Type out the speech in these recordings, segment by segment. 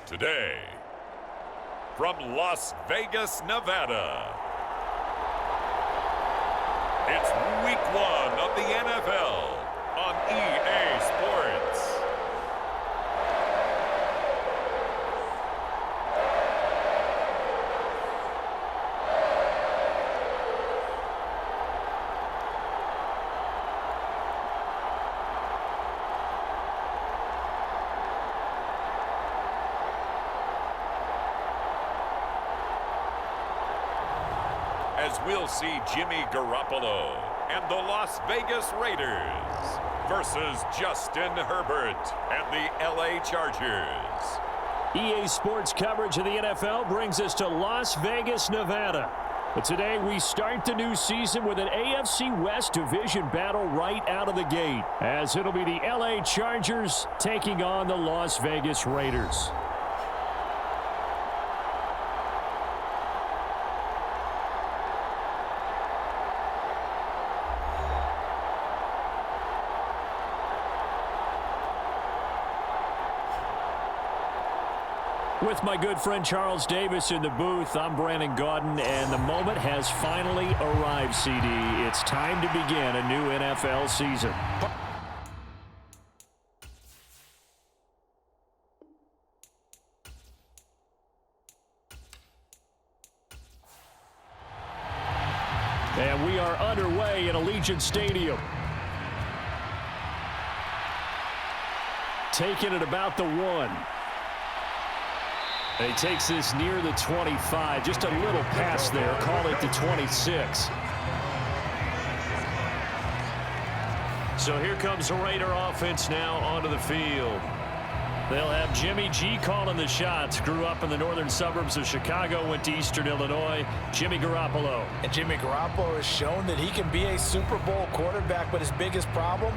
Today, from Las Vegas, Nevada, it's Week 1 of the NFL on EA Sports. As we'll see Jimmy Garoppolo and the Las Vegas Raiders versus Justin Herbert and the LA Chargers. EA Sports coverage of the NFL brings us to Las Vegas, Nevada. But today we start the new season with an AFC West division battle right out of the gate, as it'll be the LA Chargers taking on the Las Vegas Raiders. With my good friend Charles Davis in the booth, I'm Brandon Gaudin, and the moment has finally arrived, CD. It's time to begin a new NFL season. And we are underway at Allegiant Stadium. Taking it about the 1. And he takes this near the 25. Just a little pass there. Call it the 26. So here comes the Raider offense now onto the field. They'll have Jimmy G calling the shots. Grew up in the northern suburbs of Chicago, went to Eastern Illinois. Jimmy Garoppolo. And Jimmy Garoppolo has shown that he can be a Super Bowl quarterback, but his biggest problem,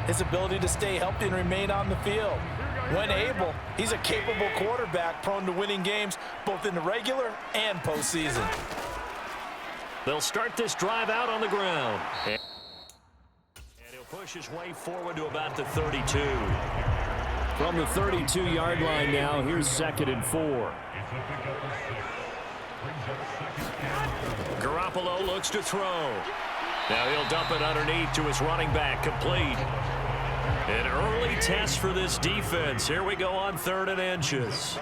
his ability to stay healthy and remain on the field. When able, he's a capable quarterback prone to winning games both in the regular and postseason. They'll start this drive out on the ground. And he'll push his way forward to about the 32. From the 32-yard line now, here's 2nd and 4. Garoppolo looks to throw. Now he'll dump it underneath to his running back, complete. An early test for this defense. Here we go on 3rd and inches.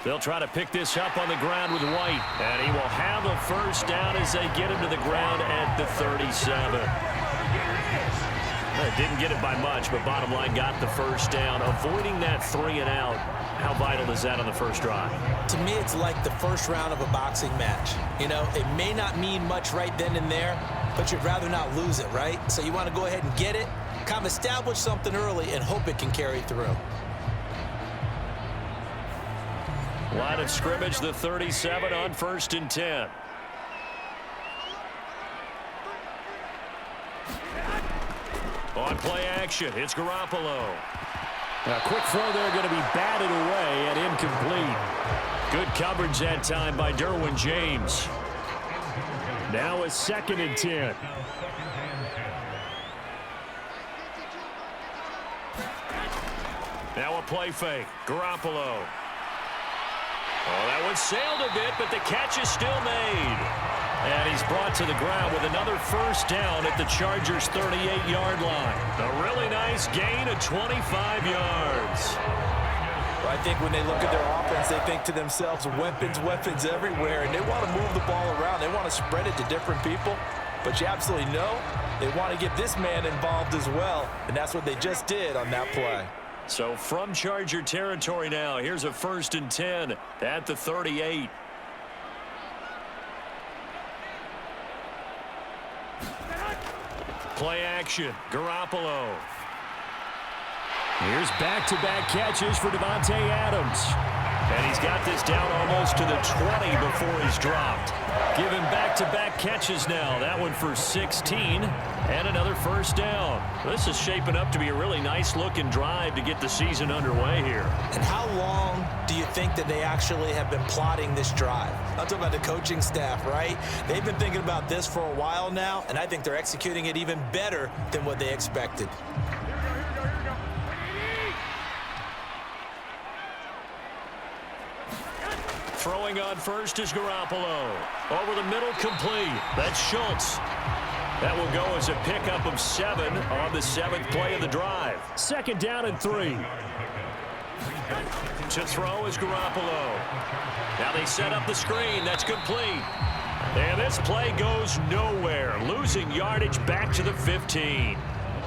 They'll try to pick this up on the ground with White. And he will have a first down as they get him to the ground at the 37. Didn't get it by much, but bottom line got the first down. Avoiding that 3 and out. How vital is that on the first drive? To me, it's like the first round of a boxing match. You know, it may not mean much right then and there, but you'd rather not lose it, right? So you want to go ahead and get it, kind of establish something early, and hope it can carry through. Line of scrimmage, the 37 on 1st and 10. On play action, it's Garoppolo. A quick throw there going to be batted away and incomplete. Good coverage that time by Derwin James. Now a 2nd and 10. Now a play fake. Garoppolo. Oh, that one sailed a bit, but the catch is still made. And he's brought to the ground with another first down at the Chargers' 38-yard line. A really nice gain of 25 yards. Well, I think when they look at their offense, they think to themselves, weapons, weapons everywhere, and they want to move the ball around. They want to spread it to different people. But you absolutely know they want to get this man involved as well, and that's what they just did on that play. So from Charger territory now, here's a 1st and 10 at the 38. Play action, Garoppolo. Here's back-to-back catches for Davante Adams. And he's got this down almost to the 20 before he's dropped. Give him back-to-back catches now. That one for 16 and another first down. This is shaping up to be a really nice-looking drive to get the season underway here. And how long do you think that they actually have been plotting this drive? I'm talking about the coaching staff, right? They've been thinking about this for a while now, and I think they're executing it even better than what they expected. Throwing on first is Garoppolo. Over the middle, complete. That's Schultz. That will go as a pickup of 7 on the 7th play of the drive. 2nd down and 3. To throw is Garoppolo. Now they set up the screen. That's complete. And this play goes nowhere. Losing yardage back to the 15.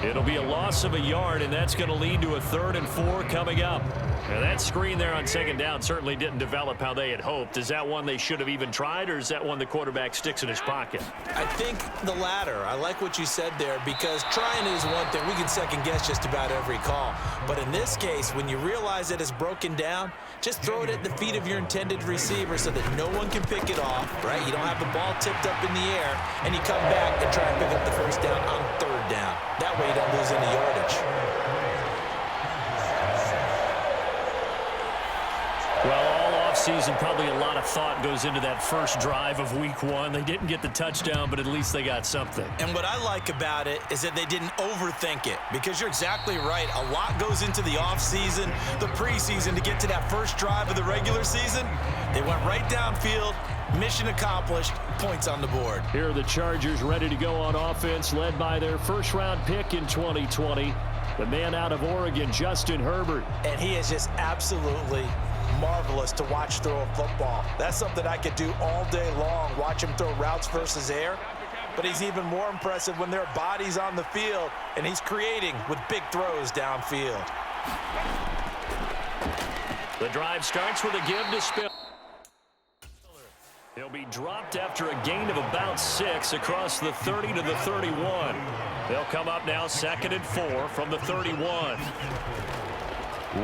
It'll be a loss of a yard, and that's going to lead to a 3rd and 4 coming up. Now that screen there on 2nd down certainly didn't develop how they had hoped. Is that one they should have even tried, or is that one the quarterback sticks in his pocket? I think the latter. I like what you said there, because trying is one thing. We can second guess just about every call. But in this case, when you realize that it's broken down, just throw it at the feet of your intended receiver so that no one can pick it off, right? You don't have the ball tipped up in the air, and you come back and try and pick up the 1st down on 3rd down. That way you don't lose any yardage. Well, all offseason, probably a lot of thought goes into that first drive of week 1. They didn't get the touchdown, but at least they got something. And what I like about it is that they didn't overthink it, because you're exactly right. A lot goes into the offseason, the preseason, to get to that first drive of the regular season. They went right downfield, mission accomplished, points on the board. Here are the Chargers ready to go on offense, led by their first-round pick in 2020, the man out of Oregon, Justin Herbert. And he is just absolutely marvelous to watch throw a football. That's something I could do all day long, watch him throw routes versus air. But he's even more impressive when there are bodies on the field, and he's creating with big throws downfield. The drive starts with a give to Spiller. He'll be dropped after a gain of about 6 across the 30 to the 31. They'll come up now 2nd and 4 from the 31.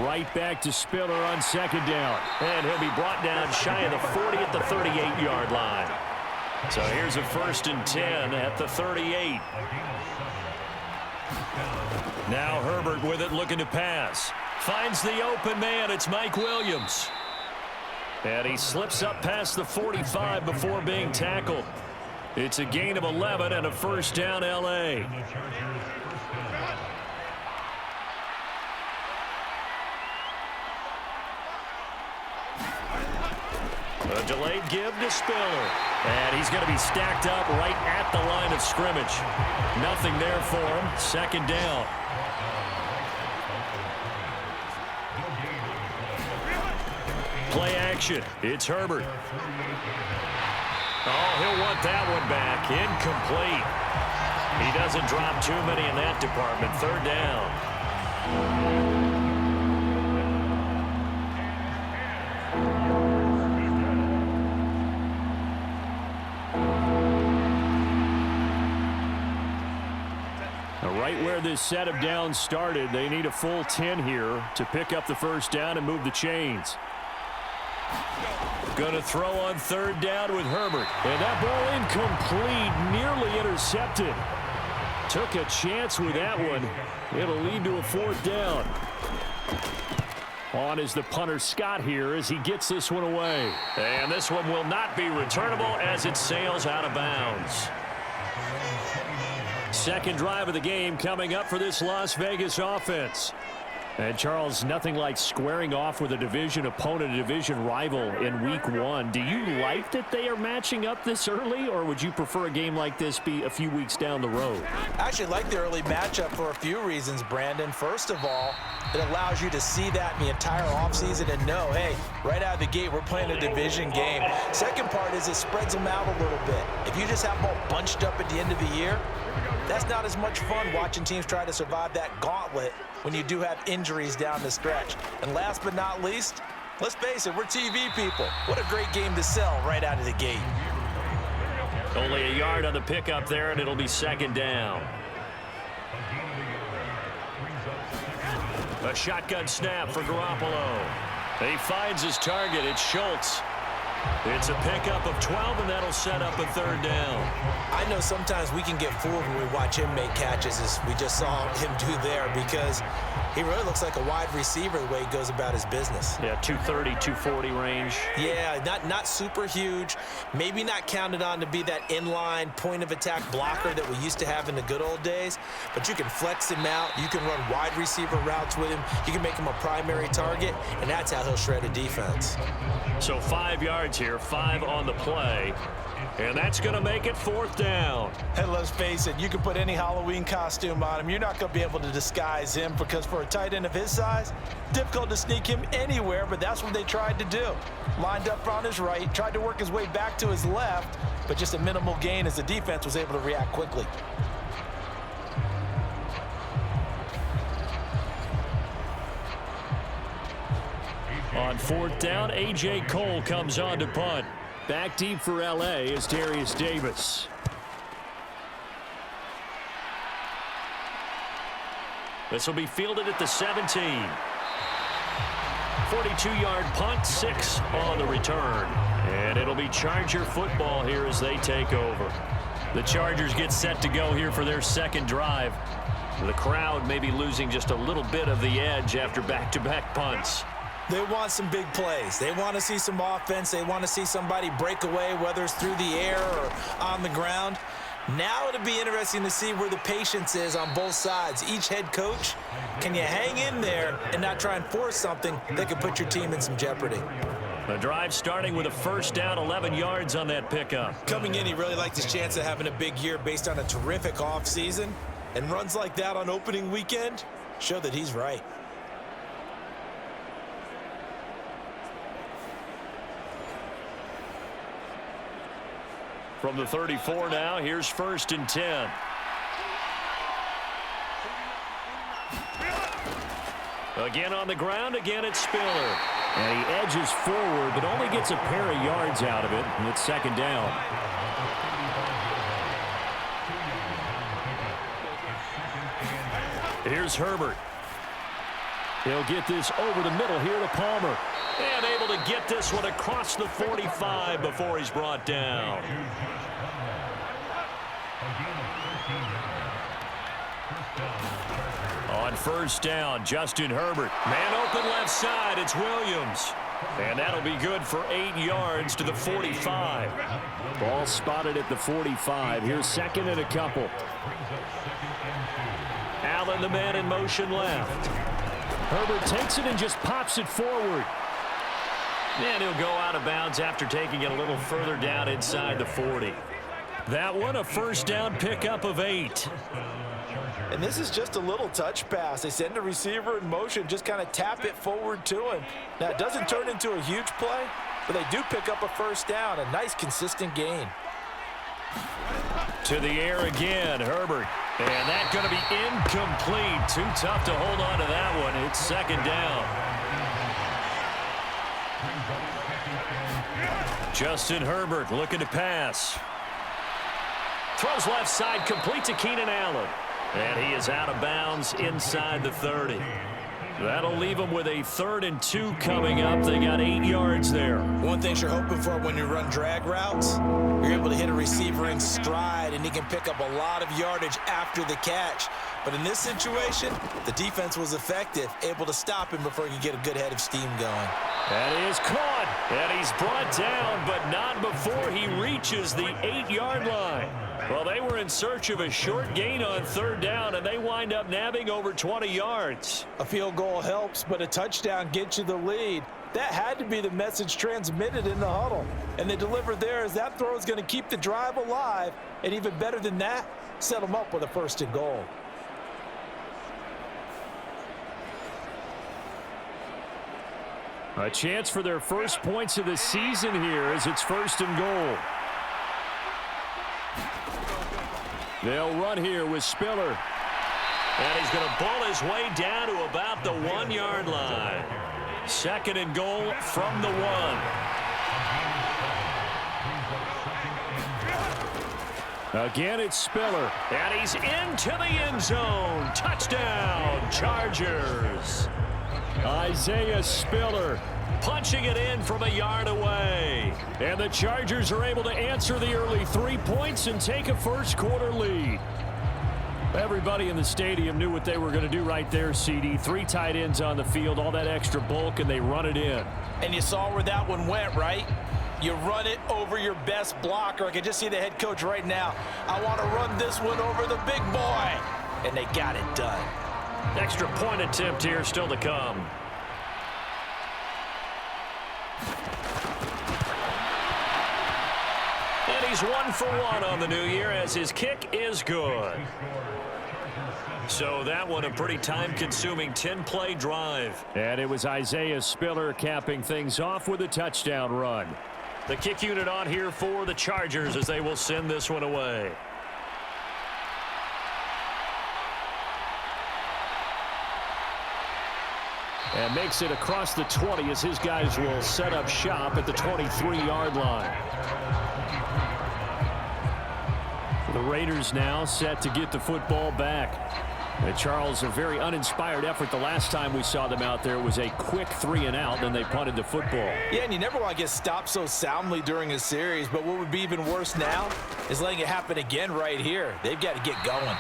Right back to Spiller on 2nd down. And he'll be brought down shy of the 40 at the 38-yard line. So here's a 1st and 10 at the 38. Now Herbert with it, looking to pass. Finds the open man. It's Mike Williams. And he slips up past the 45 before being tackled. It's a gain of 11 and a 1st down, L.A. A delayed give to Spiller. And he's going to be stacked up right at the line of scrimmage. Nothing there for him. 2nd down. Play action. It's Herbert. Oh, he'll want that one back. Incomplete. He doesn't drop too many in that department. 3rd down. Right where this set of downs started, they need a full 10 here to pick up the 1st down and move the chains. Going to throw on 3rd down with Herbert. And that ball incomplete, nearly intercepted. Took a chance with that one. It'll lead to a 4th down. On is the punter Scott here as he gets this one away. And this one will not be returnable as it sails out of bounds. 2nd drive of the game coming up for this Las Vegas offense. And, Charles, nothing like squaring off with a division opponent, a division rival in week 1. Do you like that they are matching up this early, or would you prefer a game like this be a few weeks down the road? I actually like the early matchup for a few reasons, Brandon. First of all, it allows you to see that in the entire offseason and know, hey, right out of the gate, we're playing a division game. Second part is it spreads them out a little bit. If you just have them all bunched up at the end of the year, that's not as much fun watching teams try to survive that gauntlet when you do have injuries down the stretch. And last but not least, let's face it, we're TV people. What a great game to sell right out of the gate. Only a yard on the pickup there, and it'll be 2nd down. A shotgun snap for Garoppolo. He finds his target. It's Schultz. It's a pickup of 12, and that'll set up a third down. I know sometimes we can get fooled when we watch him make catches, as we just saw him do there, because he really looks like a wide receiver the way he goes about his business. Yeah, 230, 240 range. Yeah, not super huge. Maybe not counted on to be that inline point-of-attack blocker that we used to have in the good old days, but you can flex him out. You can run wide receiver routes with him. You can make him a primary target, and that's how he'll shred a defense. So 5 yards here, 5 on the play. And that's going to make it fourth down. And let's face it, you can put any Halloween costume on him. You're not going to be able to disguise him, because for a tight end of his size, difficult to sneak him anywhere, but that's what they tried to do. Lined up on his right, tried to work his way back to his left, but just a minimal gain as the defense was able to react quickly. On fourth down, A.J. Cole comes on to punt. Back deep for L.A. is Darius Davis. This will be fielded at the 17. 42-yard punt, 6 on the return. And it'll be Charger football here as they take over. The Chargers get set to go here for their second drive. The crowd may be losing just a little bit of the edge after back-to-back punts. They want some big plays. They want to see some offense. They want to see somebody break away, whether it's through the air or on the ground. Now it'll be interesting to see where the patience is on both sides. Each head coach, can you hang in there and not try and force something that could put your team in some jeopardy? The drive starting with a first down, 11 yards on that pickup. Coming in, he really liked his chance of having a big year based on a terrific offseason. And runs like that on opening weekend show that he's right. From the 34 now, here's first and 10. Again on the ground, again it's Spiller. And he edges forward, but only gets a pair of yards out of it, and it's second down. Here's Herbert. He'll get this over the middle here to Palmer. And able to get this one across the 45 before he's brought down. On first down, Justin Herbert. Man open left side, it's Williams. And that'll be good for 8 yards to the 45. Ball spotted at the 45. Here's second and a couple. Allen, the man in motion left. Herbert takes it and just pops it forward. And he'll go out of bounds after taking it a little further down inside the 40. That one, a first down pickup of 8. And this is just a little touch pass. They send the receiver in motion, just kind of tap it forward to him. Now, it doesn't turn into a huge play, but they do pick up a first down, a nice, consistent gain. To the air again, Herbert. And that's going to be incomplete. Too tough to hold on to that one. It's second down. Justin Herbert looking to pass. Throws left side, complete to Keenan Allen. And he is out of bounds inside the 30. That'll leave him with a 3rd and 2 coming up. They got 8 yards there. One thing you're hoping for when you run drag routes, you're able to hit a receiver in stride, and he can pick up a lot of yardage after the catch. But in this situation, the defense was effective, able to stop him before he could get a good head of steam going. That is caught, and he's brought down, but not before he reaches the 8-yard line. Well, they were in search of a short gain on 3rd down, and they wind up nabbing over 20 yards. A field goal helps, but a touchdown gets you the lead. That had to be the message transmitted in the huddle. And they delivered there as that throw is going to keep the drive alive. And even better than that, set them up with a 1st and goal. A chance for their first points of the season here as it's 1st and goal. They'll run here with Spiller. And he's going to bull his way down to about the 1-yard line. 2nd and goal from the 1. Again, it's Spiller. And he's into the end zone. Touchdown, Chargers. Isaiah Spiller punching it in from a yard away. And the Chargers are able to answer the early 3 points and take a first-quarter lead. Everybody in the stadium knew what they were going to do right there, CD. 3 tight ends on the field, all that extra bulk, and they run it in. And you saw where that one went, right? You run it over your best blocker. I can just see the head coach right now. I want to run this one over the big boy. And they got it done. Extra point attempt here still to come. And he's 1 for 1 on the new year as his kick is good. So that one a pretty time-consuming 10-play drive. And it was Isaiah Spiller capping things off with a touchdown run. The kick unit on here for the Chargers as they will send this one away. And makes it across the 20 as his guys will set up shop at the 23-yard line. The Raiders now set to get the football back. Charles, a very uninspired effort the last time we saw them out there was a quick 3-and-out, then they punted the football. Yeah, and you never want to get stopped so soundly during a series, but what would be even worse now is letting it happen again right here. They've got to get going.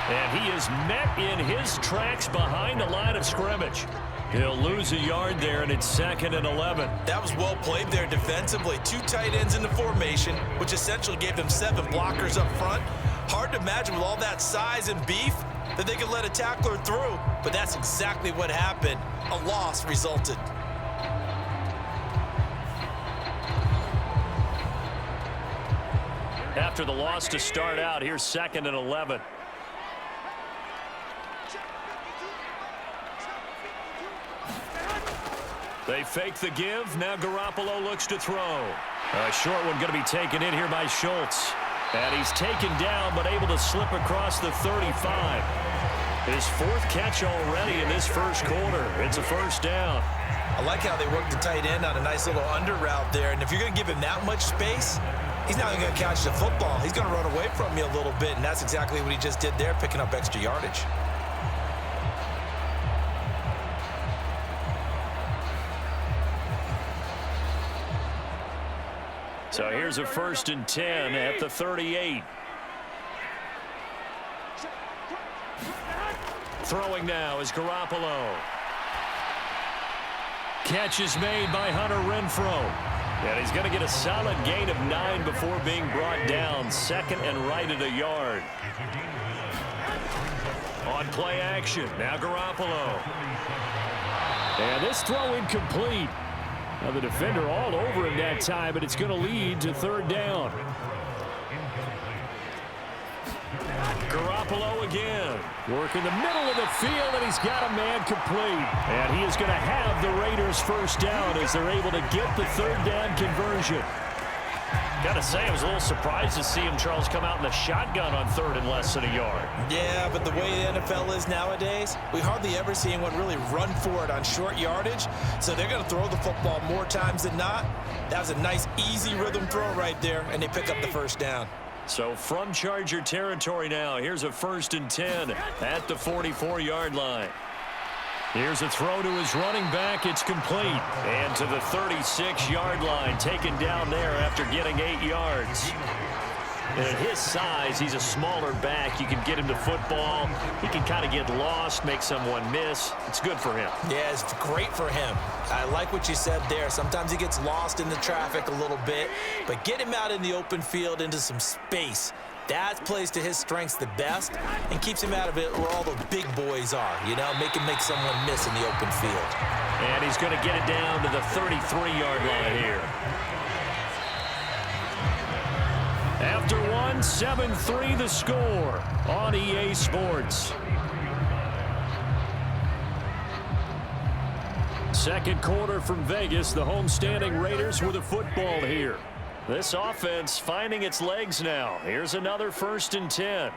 And he is met in his tracks behind the line of scrimmage. He'll lose a yard there, and it's 2nd and 11. That was well played there defensively. 2 tight ends in the formation, which essentially gave them 7 blockers up front. Hard to imagine with all that size and beef that they could let a tackler through, but that's exactly what happened. A loss resulted. After the loss to start out, here's 2nd and 11. They fake the give. Now Garoppolo looks to throw. A short one going to be taken in here by Schultz. And he's taken down but able to slip across the 35. His 4th catch already in this first quarter. It's a first down. I like how they work the tight end on a nice little under route there. And if you're going to give him that much space, he's not even going to catch the football. He's going to run away from you a little bit, and that's exactly what he just did there, picking up extra yardage. So here's a 1st and 10 at the 38. Throwing now is Garoppolo. Catch is made by Hunter Renfrow. And he's going to get a solid gain of 9 before being brought down. 2nd and right at a yard. On play action, now Garoppolo. And this throw incomplete. Now the defender all over him that time, but it's going to lead to 3rd down. Garoppolo again. Working the middle of the field, and he's got a man complete. And he is going to have the Raiders first down as they're able to get the 3rd down conversion. Got to say, I was a little surprised to see him, Charles, come out in the shotgun on 3rd and less than a yard. Yeah, but the way the NFL is nowadays, we hardly ever see anyone really run for it on short yardage. So they're going to throw the football more times than not. That was a nice, easy rhythm throw right there, and they pick up the first down. So from Charger territory now, here's a 1st and 10 at the 44-yard line. Here's a throw to his running back. It's complete. And to the 36-yard line, taken down there after getting 8 yards. And at his size, he's a smaller back. You can get him to football. He can kind of get lost, make someone miss. It's good for him. Yeah, it's great for him. I like what you said there. Sometimes he gets lost in the traffic a little bit, but get him out in the open field into some space. That plays to his strengths the best and keeps him out of it where all the big boys are, you know, make someone miss in the open field. And he's going to get it down to the 33-yard line here. After one, 7-3 the score on EA Sports. Second quarter from Vegas, the homestanding Raiders with a football here. This offense finding its legs now. Here's another 1st and 10.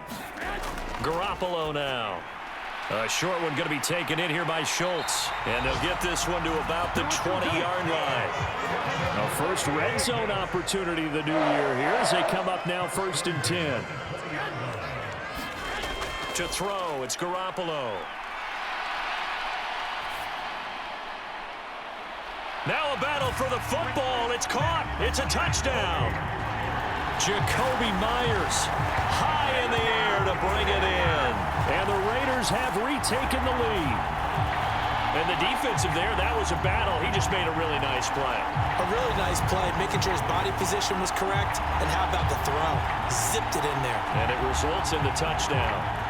Garoppolo now. A short one going to be taken in here by Schultz. And they'll get this one to about the 20-yard line. A first red zone opportunity the new year here as they come up now 1st and 10. To throw, it's Garoppolo. Now a battle for the football. It's caught. It's a touchdown. Jacoby Myers high in the air to bring it in. And the Raiders have retaken the lead. And the defensive there, that was a battle. He just made a really nice play. A really nice play, making sure his body position was correct. And how about the throw? Zipped it in there. And it results in the touchdown.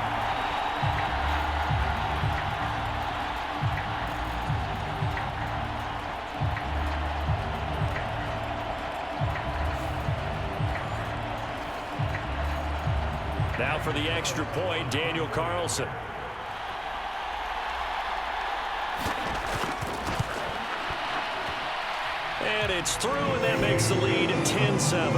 Now for the extra point, Daniel Carlson. And it's through, and that makes the lead 10-7.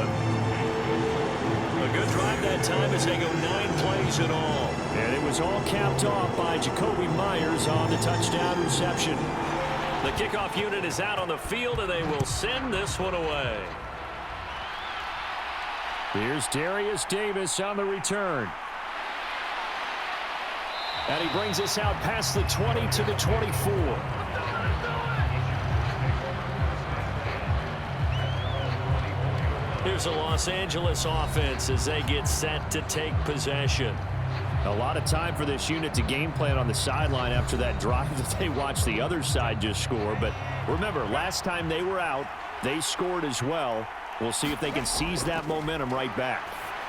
A good drive that time as they go 9 plays in all. And it was all capped off by Jacoby Myers on the touchdown reception. The kickoff unit is out on the field, and they will send this one away. Here's Darius Davis on the return. And he brings us out past the 20 to the 24. Here's a Los Angeles offense as they get set to take possession. A lot of time for this unit to game plan on the sideline after that drive that they watched the other side just score. But remember, last time they were out, they scored as well. We'll see if they can seize that momentum right back.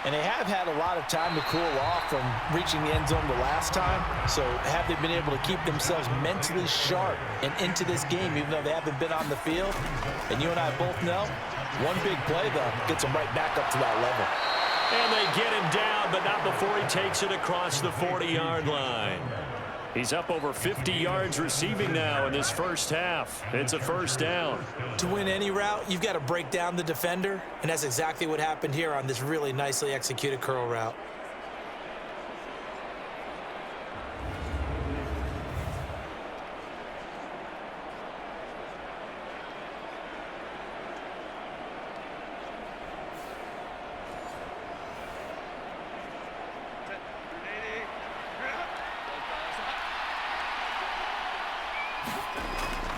And they have had a lot of time to cool off from reaching the end zone the last time. So have they been able to keep themselves mentally sharp and into this game, even though they haven't been on the field? And you and I both know, one big play, though, gets them right back up to that level. And they get him down, but not before he takes it across the 40-yard line. He's up over 50 yards receiving now in this first half. It's a first down. To win any route, you've got to break down the defender, and that's exactly what happened here on this really nicely executed curl route.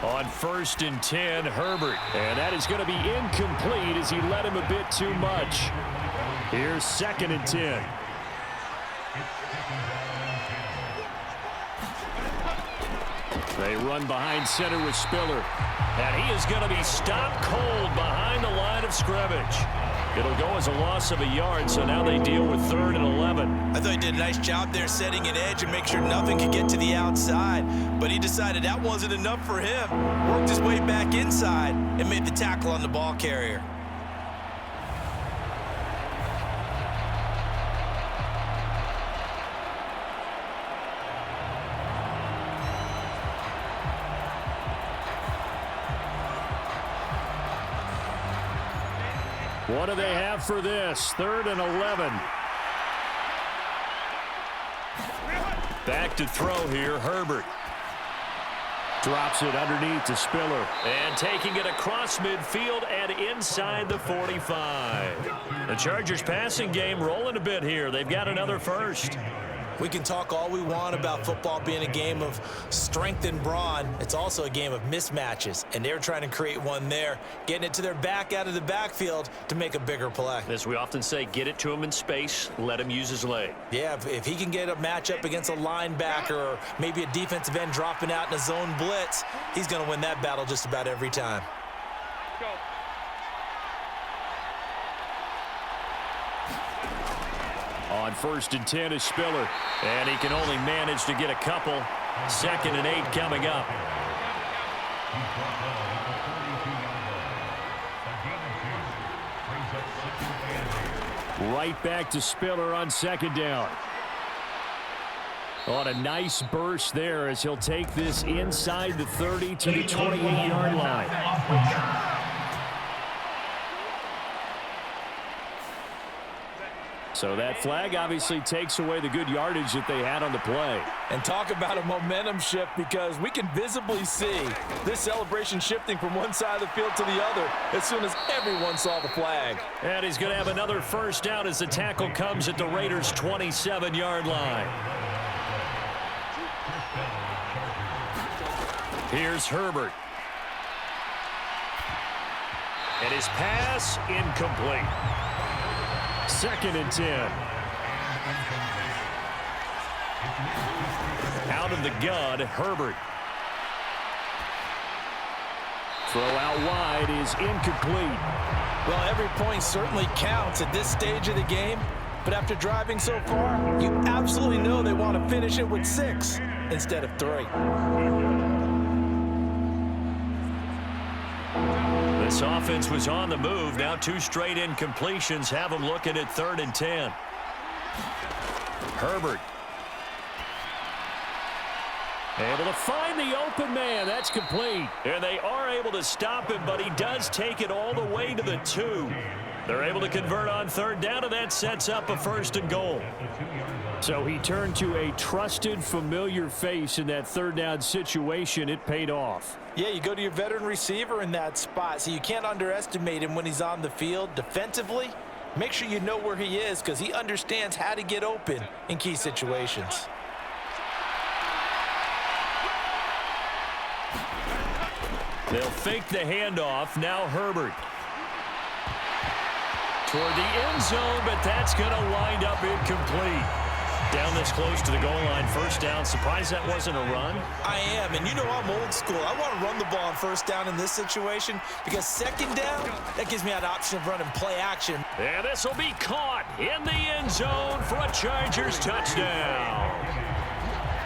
On 1st and 10, Herbert. And that is going to be incomplete as he led him a bit too much. Here's 2nd and 10. They run behind center with Spiller. And he is going to be stopped cold behind the line of scrimmage. It'll go as a loss of a yard, so now they deal with 3rd and 11. I thought he did a nice job there setting an edge and make sure nothing could get to the outside. But he decided that wasn't enough for him. Worked his way back inside and made the tackle on the ball carrier. What do they have for this? 3rd and 11. Back to throw here, Herbert. Drops it underneath to Spiller. And taking it across midfield and inside the 45. The Chargers passing game rolling a bit here. They've got another first. We can talk all we want about football being a game of strength and brawn. It's also a game of mismatches, and they're trying to create one there, getting it to their back out of the backfield to make a bigger play. As we often say, get it to him in space, let him use his leg. Yeah, if he can get a matchup against a linebacker or maybe a defensive end dropping out in a zone blitz, he's going to win that battle just about every time. Go. On 1st and 10 is Spiller. And he can only manage to get a couple. 2nd and 8 coming up. Right back to Spiller on 2nd down. On a nice burst there as he'll take this inside the 30 to the 28-yard line. So that flag obviously takes away the good yardage that they had on the play. And talk about a momentum shift, because we can visibly see this celebration shifting from one side of the field to the other as soon as everyone saw the flag. And he's going to have another first down as the tackle comes at the Raiders' 27-yard line. Here's Herbert. And his pass incomplete. 2nd and 10. Out of the gun, Herbert. Throw out wide is incomplete. Well, every point certainly counts at this stage of the game. But after driving so far, you absolutely know they want to finish it with 6 instead of 3. This offense was on the move. Now 2 straight incompletions have them looking at 3rd and 10. Herbert. Able to find the open man. That's complete. And they are able to stop him, but he does take it all the way to the 2. They're able to convert on 3rd down, and that sets up a 1st and goal. So he turned to a trusted, familiar face in that 3rd down situation. It paid off. Yeah, you go to your veteran receiver in that spot, so you can't underestimate him when he's on the field. Defensively, make sure you know where he is because he understands how to get open in key situations. They'll fake the handoff. Now Herbert. Toward the end zone, but that's going to wind up incomplete. Down this close to the goal line, 1st down. Surprised that wasn't a run? I am, and you know I'm old school. I want to run the ball on 1st down in this situation because 2nd down, that gives me that option of running play action. And this will be caught in the end zone for a Chargers touchdown.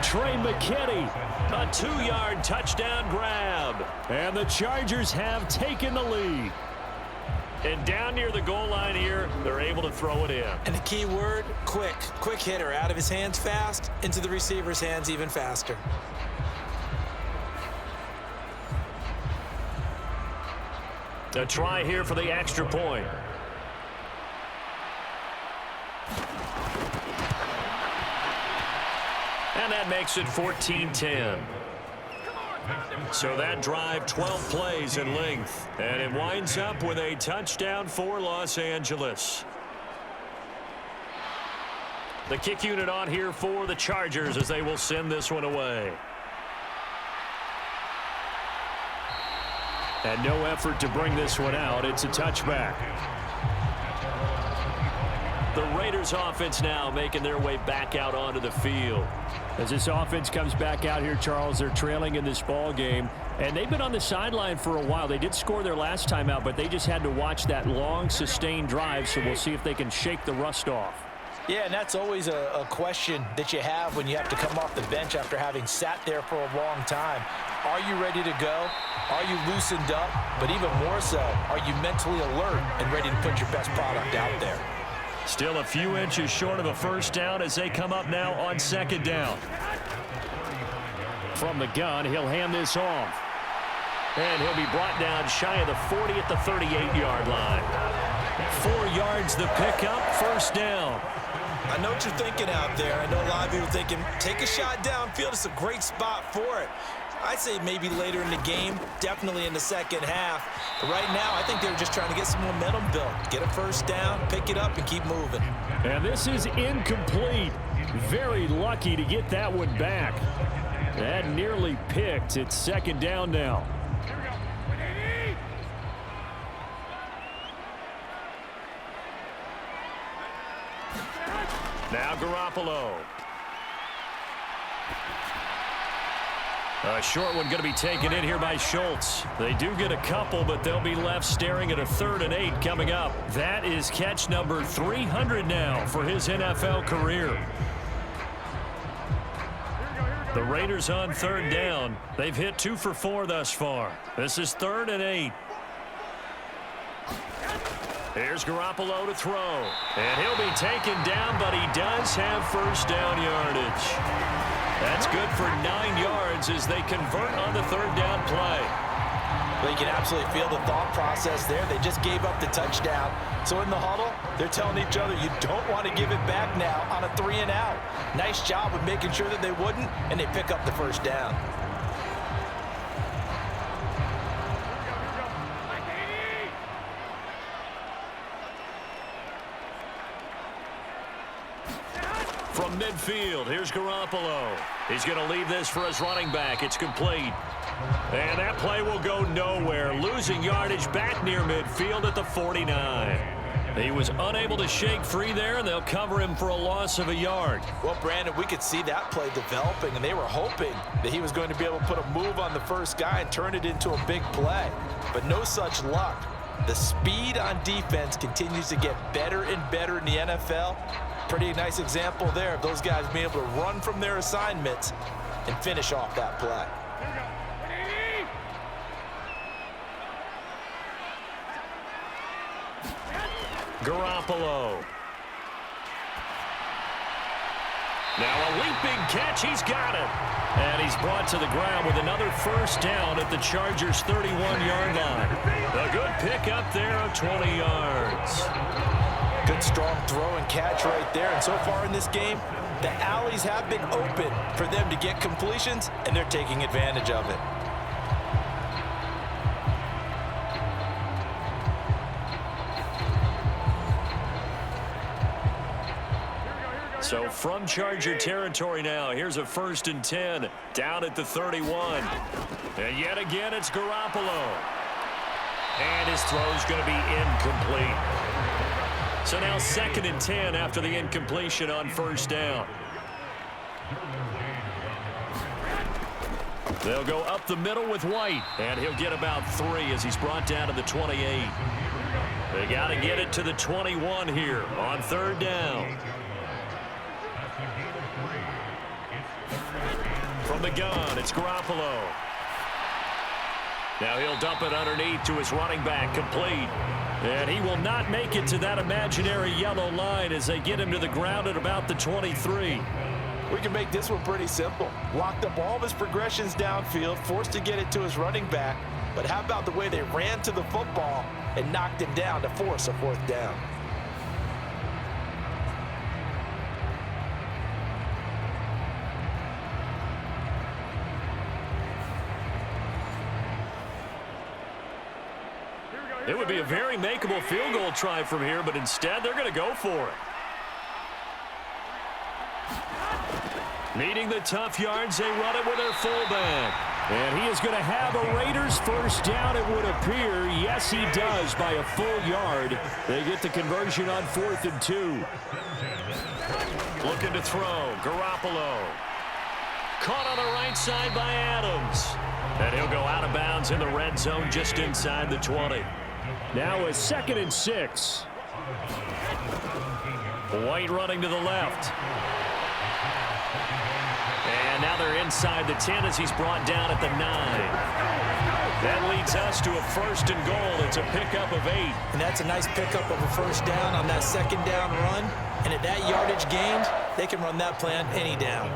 Trey McKinney, a 2-yard touchdown grab. And the Chargers have taken the lead. And down near the goal line here, they're able to throw it in. And the key word, quick. Quick hitter. Out of his hands fast, into the receiver's hands even faster. A try here for the extra point. And that makes it 14-10. So that drive, 12 plays in length. And it winds up with a touchdown for Los Angeles. The kick unit on here for the Chargers as they will send this one away. And no effort to bring this one out. It's a touchback. The Raiders offense now making their way back out onto the field. As this offense comes back out here, Charles, they're trailing in this ball game. And they've been on the sideline for a while. They did score their last time out, but they just had to watch that long, sustained drive. So we'll see if they can shake the rust off. Yeah, and that's always a question that you have when you have to come off the bench after having sat there for a long time. Are you ready to go? Are you loosened up? But even more so, are you mentally alert and ready to put your best product out there? Still a few inches short of a 1st down as they come up now on 2nd down. From the gun, he'll hand this off. And he'll be brought down shy of the 40 at the 38-yard line. 4 yards the pickup, 1st down. I know what you're thinking out there. I know a lot of you are thinking, take a shot downfield. It's a great spot for it. I'd say maybe later in the game, definitely in the 2nd half. But right now, I think they were just trying to get some momentum built. Get a 1st down, pick it up, and keep moving. And this is incomplete. Very lucky to get that one back. That nearly picked. It's 2nd down now. Now Garoppolo. A short one going to be taken in here by Schultz. They do get a couple, but they'll be left staring at a 3rd and 8 coming up. That is catch number 300 now for his NFL career. The Raiders on 3rd down. They've hit 2 for 4 thus far. This is 3rd and 8. Here's Garoppolo to throw. And he'll be taken down, but he does have 1st down yardage. That's good for 9 yards as they convert on the 3rd down play. Well, you can absolutely feel the thought process there. They just gave up the touchdown. So in the huddle, they're telling each other, you don't want to give it back now on a 3 and out. Nice job of making sure that they wouldn't, and they pick up the 1st down. From midfield, here's Garoppolo. He's going to leave this for his running back. It's complete. And that play will go nowhere, losing yardage back near midfield at the 49. He was unable to shake free there, and they'll cover him for a loss of a yard. Well, Brandon, we could see that play developing, and they were hoping that he was going to be able to put a move on the first guy and turn it into a big play. But no such luck. The speed on defense continues to get better and better in the NFL. Pretty nice example there of those guys being able to run from their assignments and finish off that play. Garoppolo. Now a leaping catch. He's got it. And he's brought to the ground with another first down at the Chargers' 31-yard line. A good pickup there of 20 yards. Good strong throw and catch right there. And so far in this game, the alleys have been open for them to get completions, and they're taking advantage of it. So from Charger territory now, here's a 1st and 10 down at the 31. And yet again, it's Garoppolo. And his throw's going to be incomplete. So now 2nd and 10 after the incompletion on 1st down. They'll go up the middle with White, and he'll get about 3 as he's brought down to the 28. They got to get it to the 21 here on 3rd down. From the gun, it's Garoppolo. Now he'll dump it underneath to his running back, complete. And he will not make it to that imaginary yellow line as they get him to the ground at about the 23. We can make this one pretty simple. Locked up all of his progressions downfield, forced to get it to his running back. But how about the way they ran to the football and knocked him down to force a 4th down? It would be a very makeable field goal try from here, but instead they're going to go for it. Needing the tough yards, they run it with their fullback. And he is going to have a Raiders first down, it would appear. Yes, he does by a full yard. They get the conversion on 4th and 2. Looking to throw, Garoppolo. Caught on the right side by Adams. And he'll go out of bounds in the red zone just inside the 20. Now a 2nd and 6. White running to the left. And now they're inside the 10 as he's brought down at the 9. That leads us to a 1st and goal. It's a pickup of 8. And that's a nice pickup of a 1st down on that 2nd down run. And at that yardage gained, they can run that play on any down.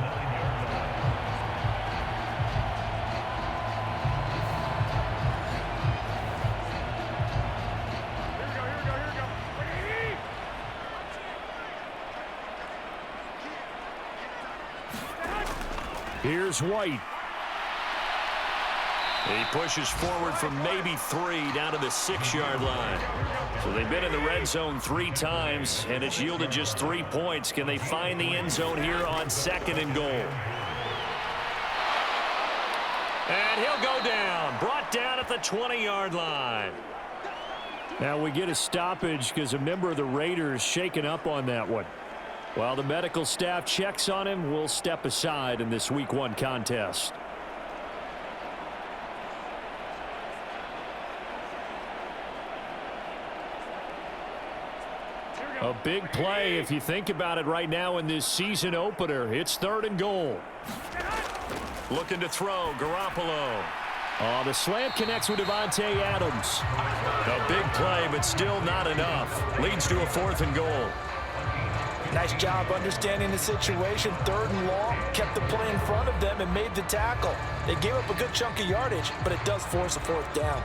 Here's White. He pushes forward from maybe 3 down to the 6-yard line. So they've been in the red zone 3 times, and it's yielded just 3 points. Can they find the end zone here on 2nd and goal? And he'll go down. Brought down at the 20-yard line. Now we get a stoppage because a member of the Raiders shaken up on that one. While the medical staff checks on him, we'll step aside in this Week 1 contest. A big play if you think about it right now in this season opener. It's 3rd and goal. Looking to throw, Garoppolo. Oh, the slam connects with Davante Adams. A big play, but still not enough. Leads to a 4th and goal. Nice job understanding the situation. 3rd and long, kept the play in front of them and made the tackle. They gave up a good chunk of yardage, but it does force a 4th down.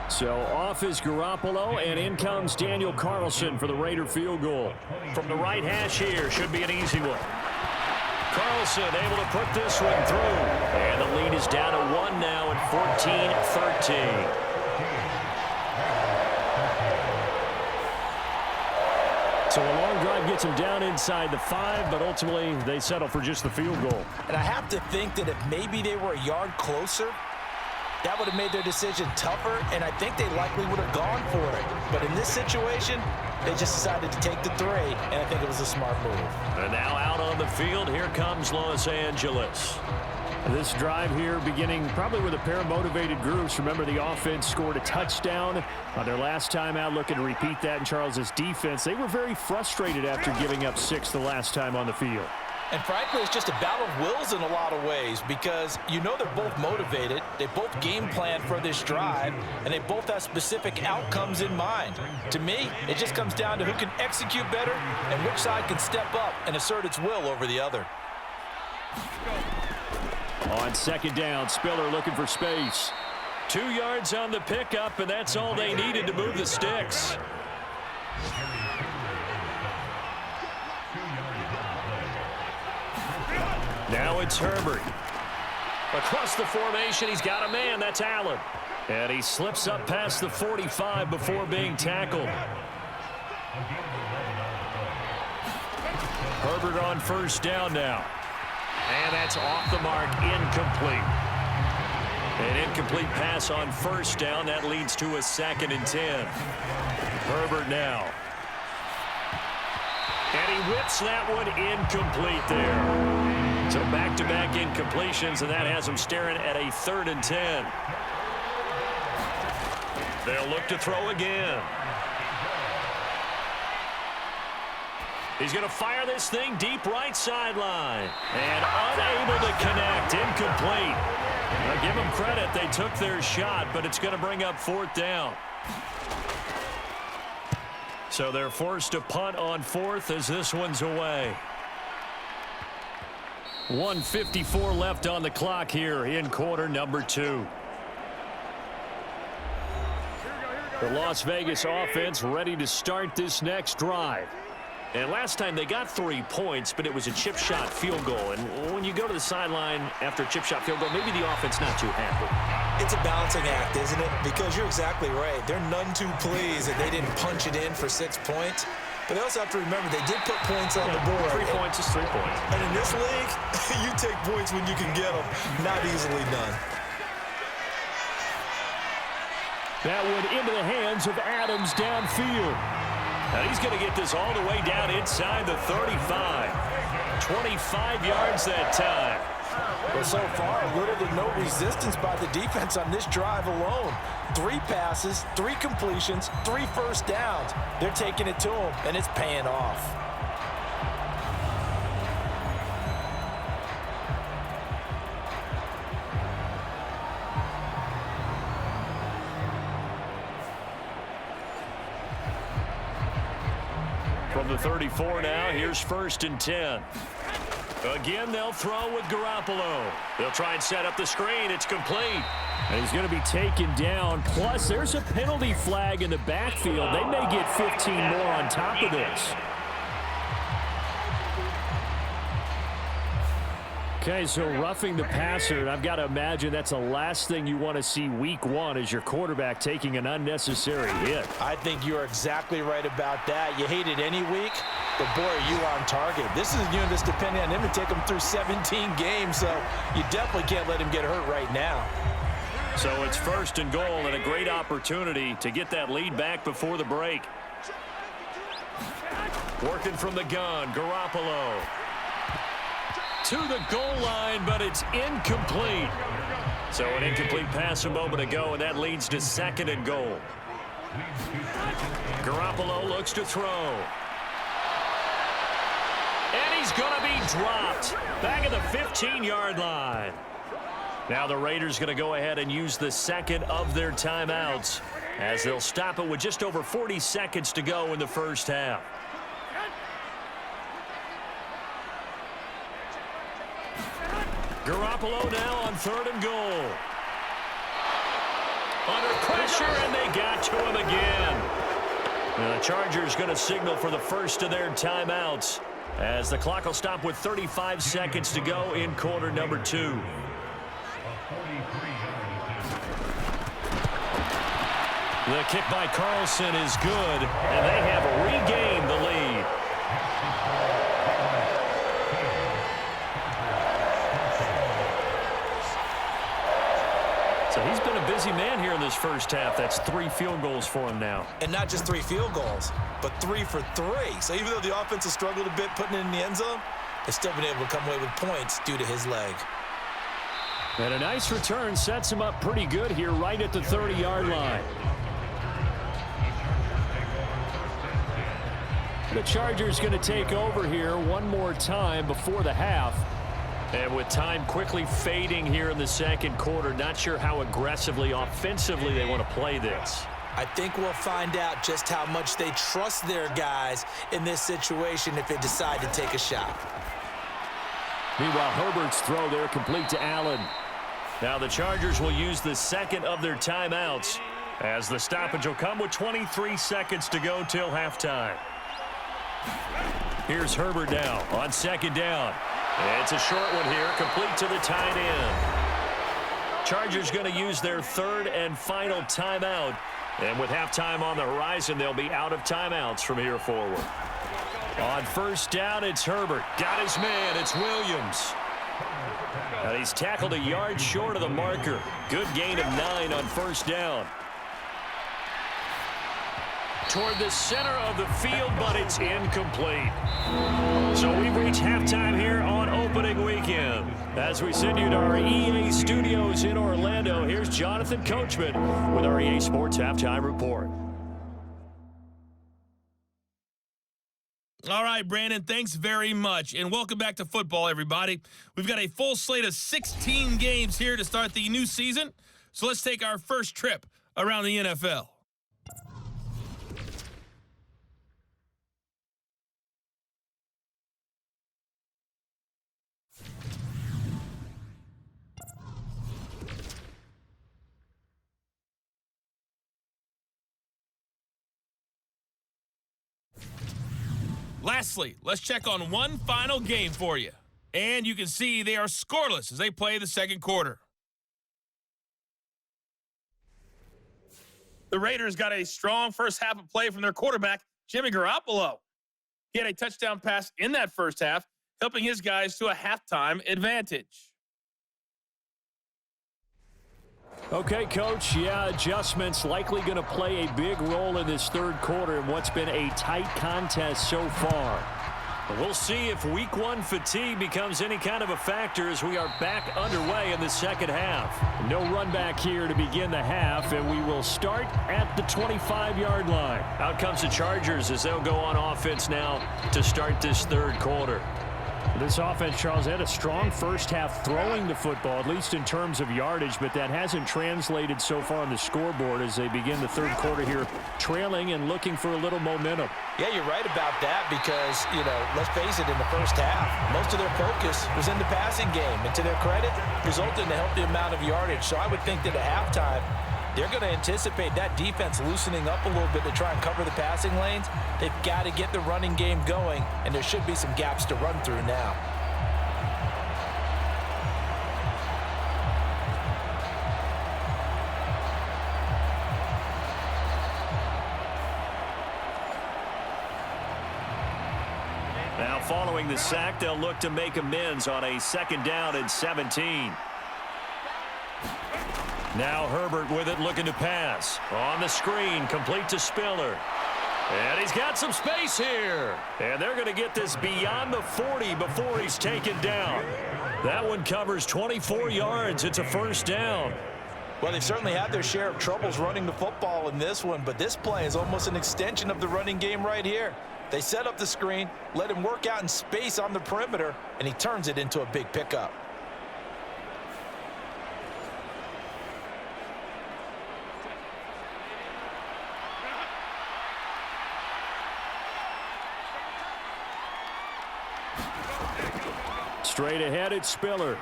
So off is Garoppolo, and in comes Daniel Carlson for the Raider field goal. From the right hash here, should be an easy one. Wilson able to put this one through. And the lead is down to 1 now at 14-13. So a long drive gets them down inside the 5, but ultimately they settle for just the field goal. And I have to think that if maybe they were a yard closer, that would have made their decision tougher, and I think they likely would have gone for it. But in this situation, they just decided to take the 3, and I think it was a smart move. And now out on the field, here comes Los Angeles. This drive here beginning probably with a pair of motivated groups. Remember, the offense scored a touchdown on their last time out, looking to repeat that in Charles' defense. They were very frustrated after giving up 6 the last time on the field. And frankly, it's just a battle of wills in a lot of ways because you know they're both motivated, they both game plan for this drive, and they both have specific outcomes in mind. To me, it just comes down to who can execute better and which side can step up and assert its will over the other. On second down, Spiller looking for space. 2 yards on the pickup, and that's all they needed to move the sticks. Now it's Herbert. Across the formation, he's got a man. That's Allen. And he slips up past the 45 before being tackled. Herbert on first down now. And that's off the mark, incomplete. An incomplete pass on first down. That leads to a 2nd and 10. Herbert now. And he whips that one incomplete there. So back-to-back incompletions, and that has him staring at a 3rd and 10. They'll look to throw again. He's going to fire this thing deep right sideline. And unable to connect. Incomplete. Now give them credit. They took their shot, but it's going to bring up 4th down. So they're forced to punt on 4th as this one's away. 1:54 left on the clock here in quarter number 2. The Las Vegas offense ready to start this next drive. And last time they got 3 points, but it was a chip shot field goal. And when you go to the sideline after a chip shot field goal, maybe the offense not too happy. It's a balancing act, isn't it? Because you're exactly right. They're none too pleased that they didn't punch it in for 6 points. But they also have to remember they did put points on the board. 3 points is 3 points. And in this league, you take points when you can get them. Not easily done. That one into the hands of Adams downfield. And he's going to get this all the way down inside the 35. 25 yards that time. Well, so far, little to no resistance by the defense on this drive alone. 3 passes, 3 completions, 3 first downs. They're taking it to them, and it's paying off. From the 34 now, here's 1st and 10. Again, they'll throw with Garoppolo. They'll try and set up the screen. It's complete. And he's going to be taken down. Plus, there's a penalty flag in the backfield. They may get 15 more on top of this. Okay, so roughing the passer, and I've got to imagine that's the last thing you want to see week 1 is your quarterback taking an unnecessary hit. I think you're exactly right about that. You hate it any week, but boy, are you on target. This is a unit that's depending on him to take him through 17 games, so you definitely can't let him get hurt right now. So it's 1st and goal and a great opportunity to get that lead back before the break. Working from the gun, Garoppolo. To the goal line, but it's incomplete. So an incomplete pass a moment ago, and that leads to 2nd and goal. Garoppolo looks to throw. And he's going to be dropped. Back at the 15-yard line. Now the Raiders going to go ahead and use the 2nd of their timeouts as they'll stop it with just over 40 seconds to go in the first half. Garoppolo now on 3rd and goal. Under pressure, and they got to him again. And the Chargers going to signal for the first of their timeouts as the clock will stop with 35 seconds to go in quarter number 2. The kick by Carlson is good, and they have regained the lead. So he's been a busy man here in this first half. That's 3 field goals for him now. And not just 3 field goals, but 3 for 3. So even though the offense has struggled a bit putting it in the end zone, they've still been able to come away with points due to his leg. And a nice return sets him up pretty good here right at the 30-yard line. The Chargers going to take over here one more time before the half. And with time quickly fading here in the second quarter, not sure how aggressively, offensively they want to play this. I think we'll find out just how much they trust their guys in this situation if they decide to take a shot. Meanwhile, Herbert's throw there complete to Allen. Now the Chargers will use the second of their timeouts as the stoppage will come with 23 seconds to go till halftime. Here's Herbert now on second down. It's a short one here, complete to the tight end. Chargers going to use their third and final timeout. And with halftime on the horizon, they'll be out of timeouts from here forward. On first down, it's Herbert. Got his man. It's Williams. And he's tackled a yard short of the marker. Good gain of 9 on first down. Toward the center of the field, but it's incomplete. So we've reached halftime here on opening weekend. As we send you to our EA studios in Orlando, here's Jonathan Coachman with our EA Sports Halftime Report. All right, Brandon, thanks very much, and welcome back to football, everybody. We've got a full slate of 16 games here to start the new season, so let's take our first trip around the NFL. Lastly, let's check on one final game for you. And you can see they are scoreless as they play the second quarter. The Raiders got a strong first half of play from their quarterback, Jimmy Garoppolo. He had a touchdown pass in that first half, helping his guys to a halftime advantage. Okay, Coach, adjustments likely going to play a big role in this third quarter in what's been a tight contest so far. But we'll see if week 1 fatigue becomes any kind of a factor as we are back underway in the second half. No run back here to begin the half, and we will start at the 25-yard line. Out comes the Chargers as they'll go on offense now to start this third quarter. This offense, Charles, had a strong first half throwing the football, at least in terms of yardage, but that hasn't translated so far on the scoreboard as they begin the third quarter here, trailing and looking for a little momentum. Yeah, you're right about that because, let's face it, in the first half, most of their focus was in the passing game. And to their credit, resulted in a healthy amount of yardage. So I would think that at halftime, they're going to anticipate that defense loosening up a little bit to try and cover the passing lanes. They've got to get the running game going, and there should be some gaps to run through now. Now following the sack, they'll look to make amends on a second down and 17. Now Herbert with it, looking to pass. On the screen, complete to Spiller. And he's got some space here. And they're going to get this beyond the 40 before he's taken down. That one covers 24 yards. It's a first down. Well, they've certainly had their share of troubles running the football in this one, but this play is almost an extension of the running game right here. They set up the screen, let him work out in space on the perimeter, and he turns it into a big pickup. Straight ahead, it's Spiller.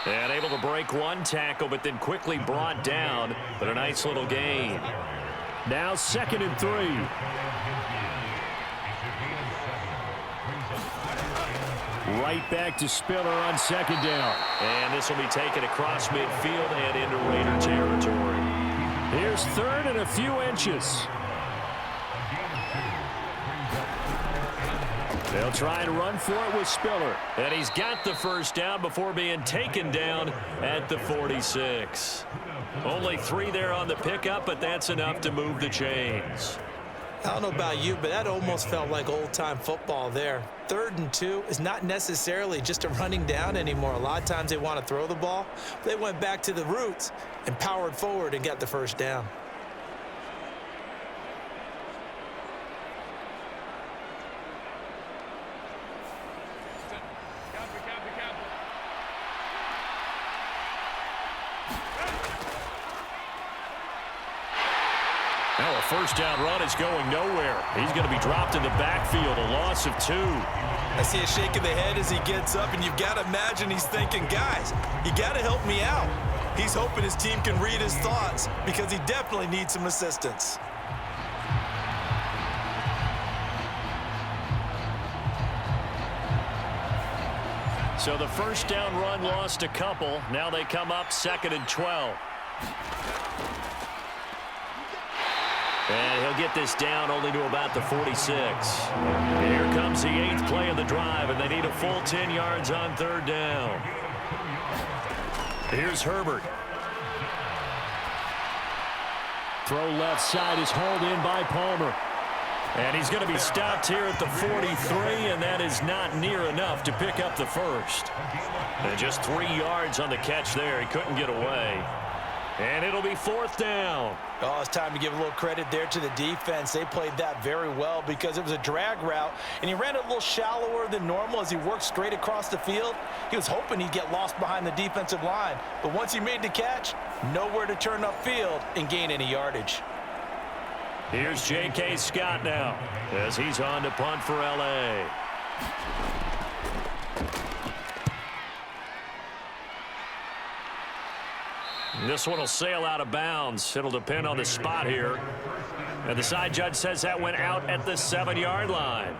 And able to break one tackle, but then quickly brought down. But a nice little gain. Now 2nd and 3. Right back to Spiller on second down. And this will be taken across midfield and into Raider territory. Here's third and a few inches. They'll try and run for it with Spiller. And he's got the first down before being taken down at the 46. Only 3 there on the pickup, but that's enough to move the chains. I don't know about you, but that almost felt like old-time football there. 3rd and 2 is not necessarily just a running down anymore. A lot of times they want to throw the ball. They went back to the roots and powered forward and got the first down. Now a first down run is going nowhere. He's going to be dropped in the backfield, a loss of 2. I see a shake of the head as he gets up, and you've got to imagine he's thinking, guys, you got to help me out. He's hoping his team can read his thoughts because he definitely needs some assistance. So the first down run lost a couple. Now they come up 2nd and 12. And he'll get this down only to about the 46. Here comes the 8th play of the drive, and they need a full 10 yards on 3rd down. Here's Herbert. Throw left side is hauled in by Palmer. And he's going to be stopped here at the 43, and that is not near enough to pick up the first. And just 3 yards on the catch there. He couldn't get away. And it'll be 4th down. Oh, it's time to give a little credit there to the defense. They played that very well because it was a drag route, and he ran it a little shallower than normal as he worked straight across the field. He was hoping he'd get lost behind the defensive line, but once he made the catch, nowhere to turn upfield and gain any yardage. Here's J.K. Scott now as he's on to punt for L.A. This one will sail out of bounds. It'll depend on the spot here. And the side judge says that went out at the 7-yard line.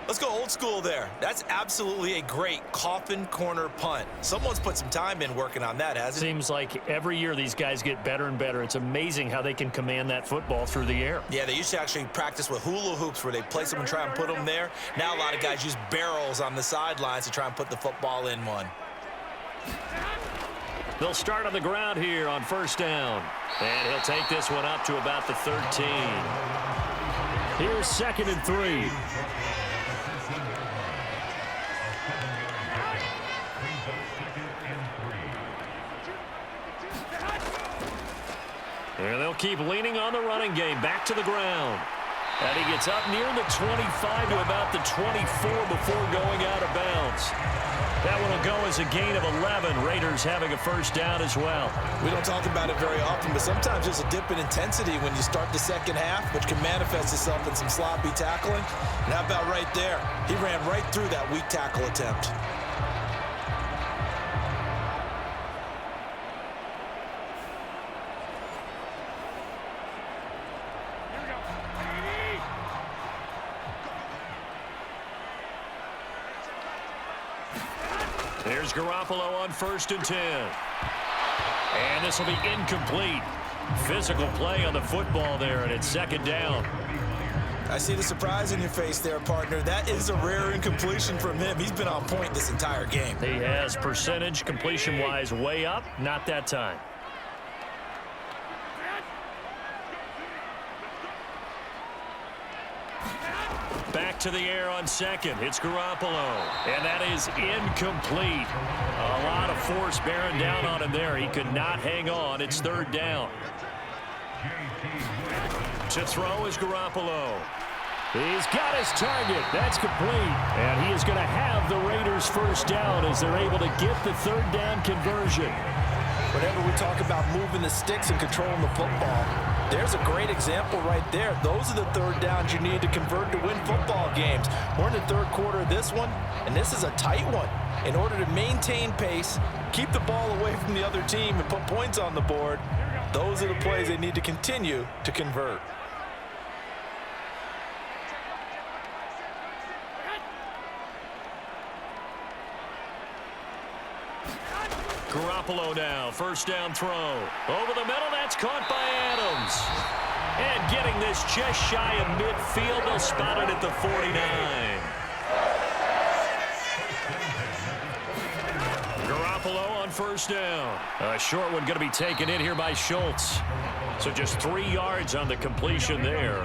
Let's go old school there. That's absolutely a great coffin corner punt. Someone's put some time in working on that, hasn't it? Seems like every year these guys get better and better. It's amazing how they can command that football through the air. Yeah, they used to actually practice with hula hoops where they place them and try and put them there. Now a lot of guys use barrels on the sidelines to try and put the football in one. They'll start on the ground here on 1st down. And he'll take this one up to about the 13. Here's 2nd and 3. And they'll keep leaning on the running game. Back to the ground. And he gets up near the 25 to about the 24 before going out of bounds. That one will go as a gain of 11. Raiders having a first down as well. We don't talk about it very often, but sometimes there's a dip in intensity when you start the second half, which can manifest itself in some sloppy tackling. And how about right there? He ran right through that weak tackle attempt. Here's Garoppolo on 1st and 10. And this will be incomplete. Physical play on the football there, and it's 2nd down. I see the surprise in your face there, partner. That is a rare incompletion from him. He's been on point this entire game. He has percentage completion-wise way up. Not that time. Back to the air on 2nd. It's Garoppolo. And that is incomplete. A lot of force bearing down on him there. He could not hang on. It's 3rd down. To throw is Garoppolo. He's got his target. That's complete. And he is going to have the Raiders' first down as they're able to get the 3rd down conversion. Whenever we talk about moving the sticks and controlling the football, there's a great example right there. Those are the 3rd downs you need to convert to win football games. We're in the 3rd quarter of this one, and this is a tight one. In order to maintain pace, keep the ball away from the other team, and put points on the board, those are the plays they need to continue to convert. Garoppolo now, first down throw. Over the middle, that's caught by Adams. And getting this just shy of midfield, they'll spot it at the 49. Garoppolo on first down. A short one going to be taken in here by Schultz. So just 3 yards on the completion there.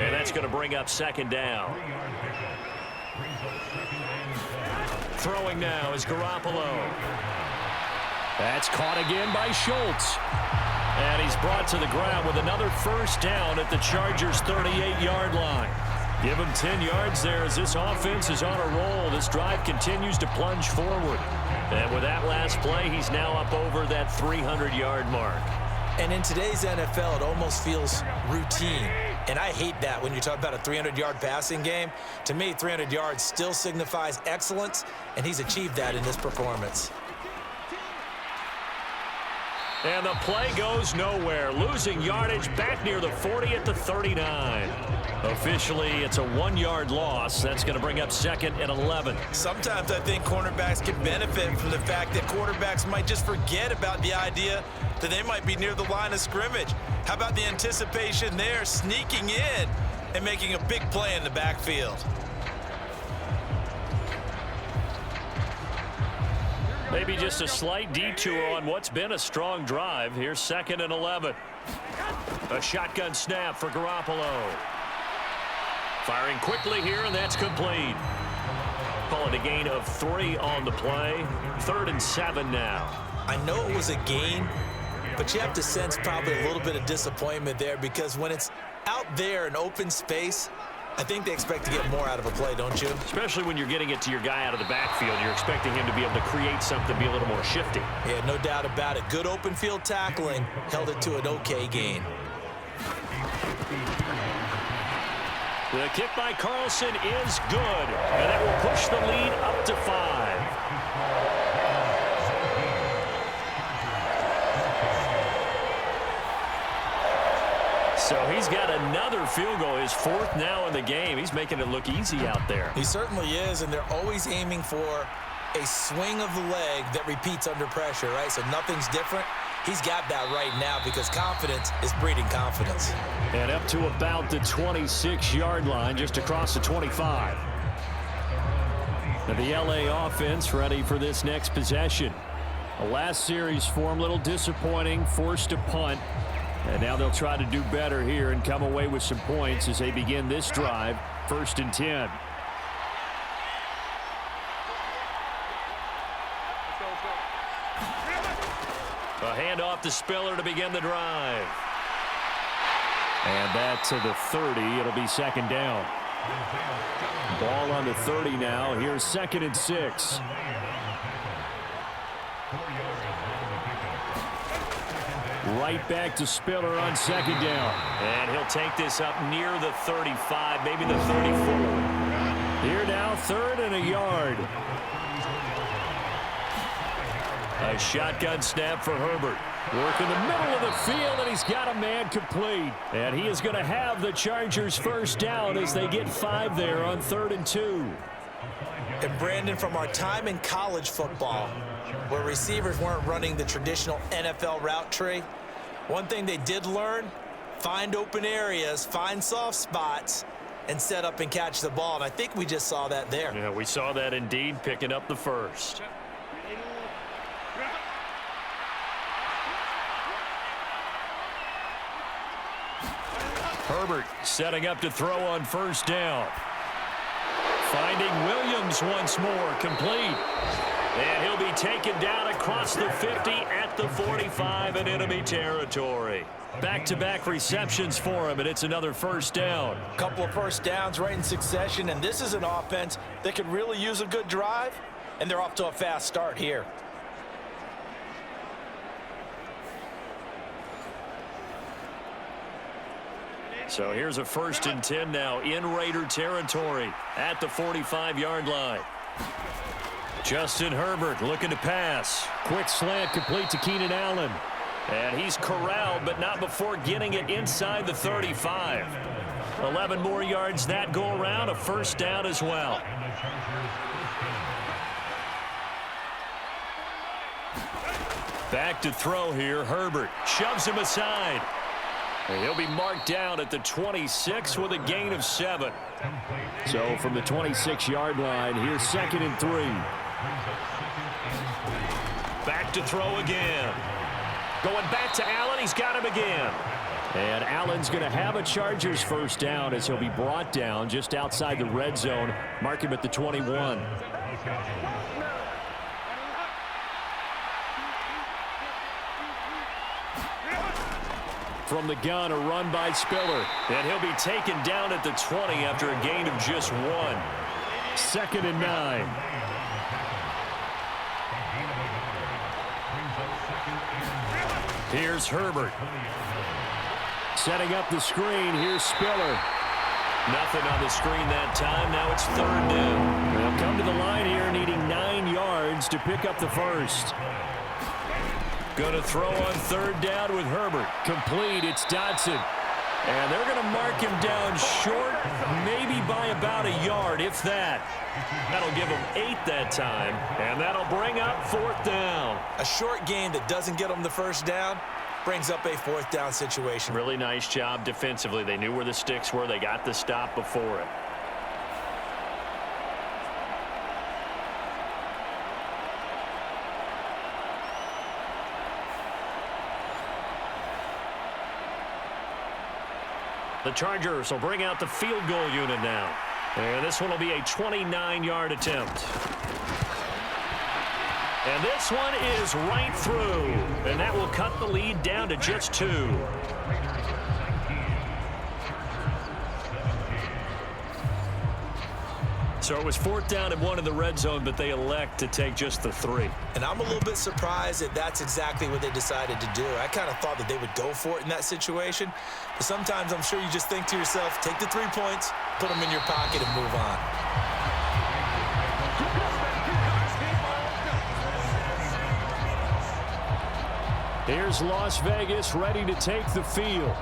And that's going to bring up second down. Throwing now is Garoppolo. That's caught again by Schultz. And he's brought to the ground with another first down at the Chargers' 38-yard line. Give him 10 yards there as this offense is on a roll. This drive continues to plunge forward. And with that last play, he's now up over that 300-yard mark. And in today's NFL, it almost feels routine. And I hate that when you talk about a 300-yard passing game. To me, 300 yards still signifies excellence, and he's achieved that in this performance. And the play goes nowhere. Losing yardage back near the 40 at the 39. Officially, it's a 1-yard loss. That's going to bring up second and 11. Sometimes I think cornerbacks can benefit from the fact that quarterbacks might just forget about the idea that they might be near the line of scrimmage. How about the anticipation there, sneaking in and making a big play in the backfield? Maybe just a slight detour on what's been a strong drive. Here's second and 11. A shotgun snap for Garoppolo. Firing quickly here, and that's complete. Call it a gain of 3 on the play. 3rd and 7 now. I know it was a gain, but you have to sense probably a little bit of disappointment there because when it's out there in open space, I think they expect to get more out of a play, don't you? Especially when you're getting it to your guy out of the backfield. You're expecting him to be able to create something, be a little more shifty. Yeah, no doubt about it. Good open field tackling held it to an okay gain. The kick by Carlson is good, and that will push the lead up to 5. So he's got another field goal, his 4th now in the game. He's making it look easy out there. He certainly is, and they're always aiming for a swing of the leg that repeats under pressure, right? So nothing's different. He's got that right now because confidence is breeding confidence. And up to about the 26-yard line, just across the 25. Now the LA offense ready for this next possession. The last series for him, a little disappointing, forced to punt. And now they'll try to do better here and come away with some points as they begin this drive, 1st and 10. A handoff to Spiller to begin the drive. And that to the 30. It'll be second down. Ball on the 30 now. Here's 2nd and 6. Right back to Spiller on 2nd down. And he'll take this up near the 35, maybe the 34. Here now, 3rd and a yard. A shotgun snap for Herbert. Work in the middle of the field, and he's got a man complete. And he is going to have the Chargers first down as they get 5 there on 3rd and 2. And Brandon, from our time in college football, where receivers weren't running the traditional NFL route tree, one thing they did learn, find open areas, find soft spots, and set up and catch the ball. And I think we just saw that there. Yeah, we saw that indeed, picking up the first. Herbert setting up to throw on first down. Finding Williams once more, complete. And he'll be taken down across the 50 at the 45 in enemy territory. Back-to-back receptions for him, and it's another first down. A couple of first downs right in succession, and this is an offense that could really use a good drive, and they're off to a fast start here. So here's a 1st and 10 now in Raider territory at the 45-yard line. Justin Herbert looking to pass. Quick slant complete to Keenan Allen. And he's corralled, but not before getting it inside the 35. 11 more yards that go around, a first down as well. Back to throw here. Herbert shoves him aside. And he'll be marked down at the 26 with a gain of 7. So from the 26-yard line, here's 2nd and 3. Back to throw again. Going back to Allen. He's got him again. And Allen's going to have a Chargers first down as he'll be brought down just outside the red zone. Mark him at the 21. From the gun, a run by Spiller. And he'll be taken down at the 20 after a gain of just 1. 2nd and 9. Here's Herbert. Setting up the screen. Here's Spiller. Nothing on the screen that time. Now it's 3rd down. They'll come to the line here needing 9 yards to pick up the first. Going to throw on 3rd down with Herbert. Complete. It's Dodson. And they're going to mark him down short, maybe by about a yard, if that. That'll give him 8 that time, and that'll bring up 4th down. A short game that doesn't get them the first down brings up a 4th down situation. Really nice job defensively. They knew where the sticks were. They got the stop before it. The Chargers will bring out the field goal unit now. And this one will be a 29-yard attempt. And this one is right through. And that will cut the lead down to just 2. So it was 4th down and 1 in the red zone, but they elect to take just the 3. And I'm a little bit surprised that that's exactly what they decided to do. I kind of thought that they would go for it in that situation. But sometimes I'm sure you just think to yourself, take the 3 points, put them in your pocket, and move on. Here's Las Vegas ready to take the field.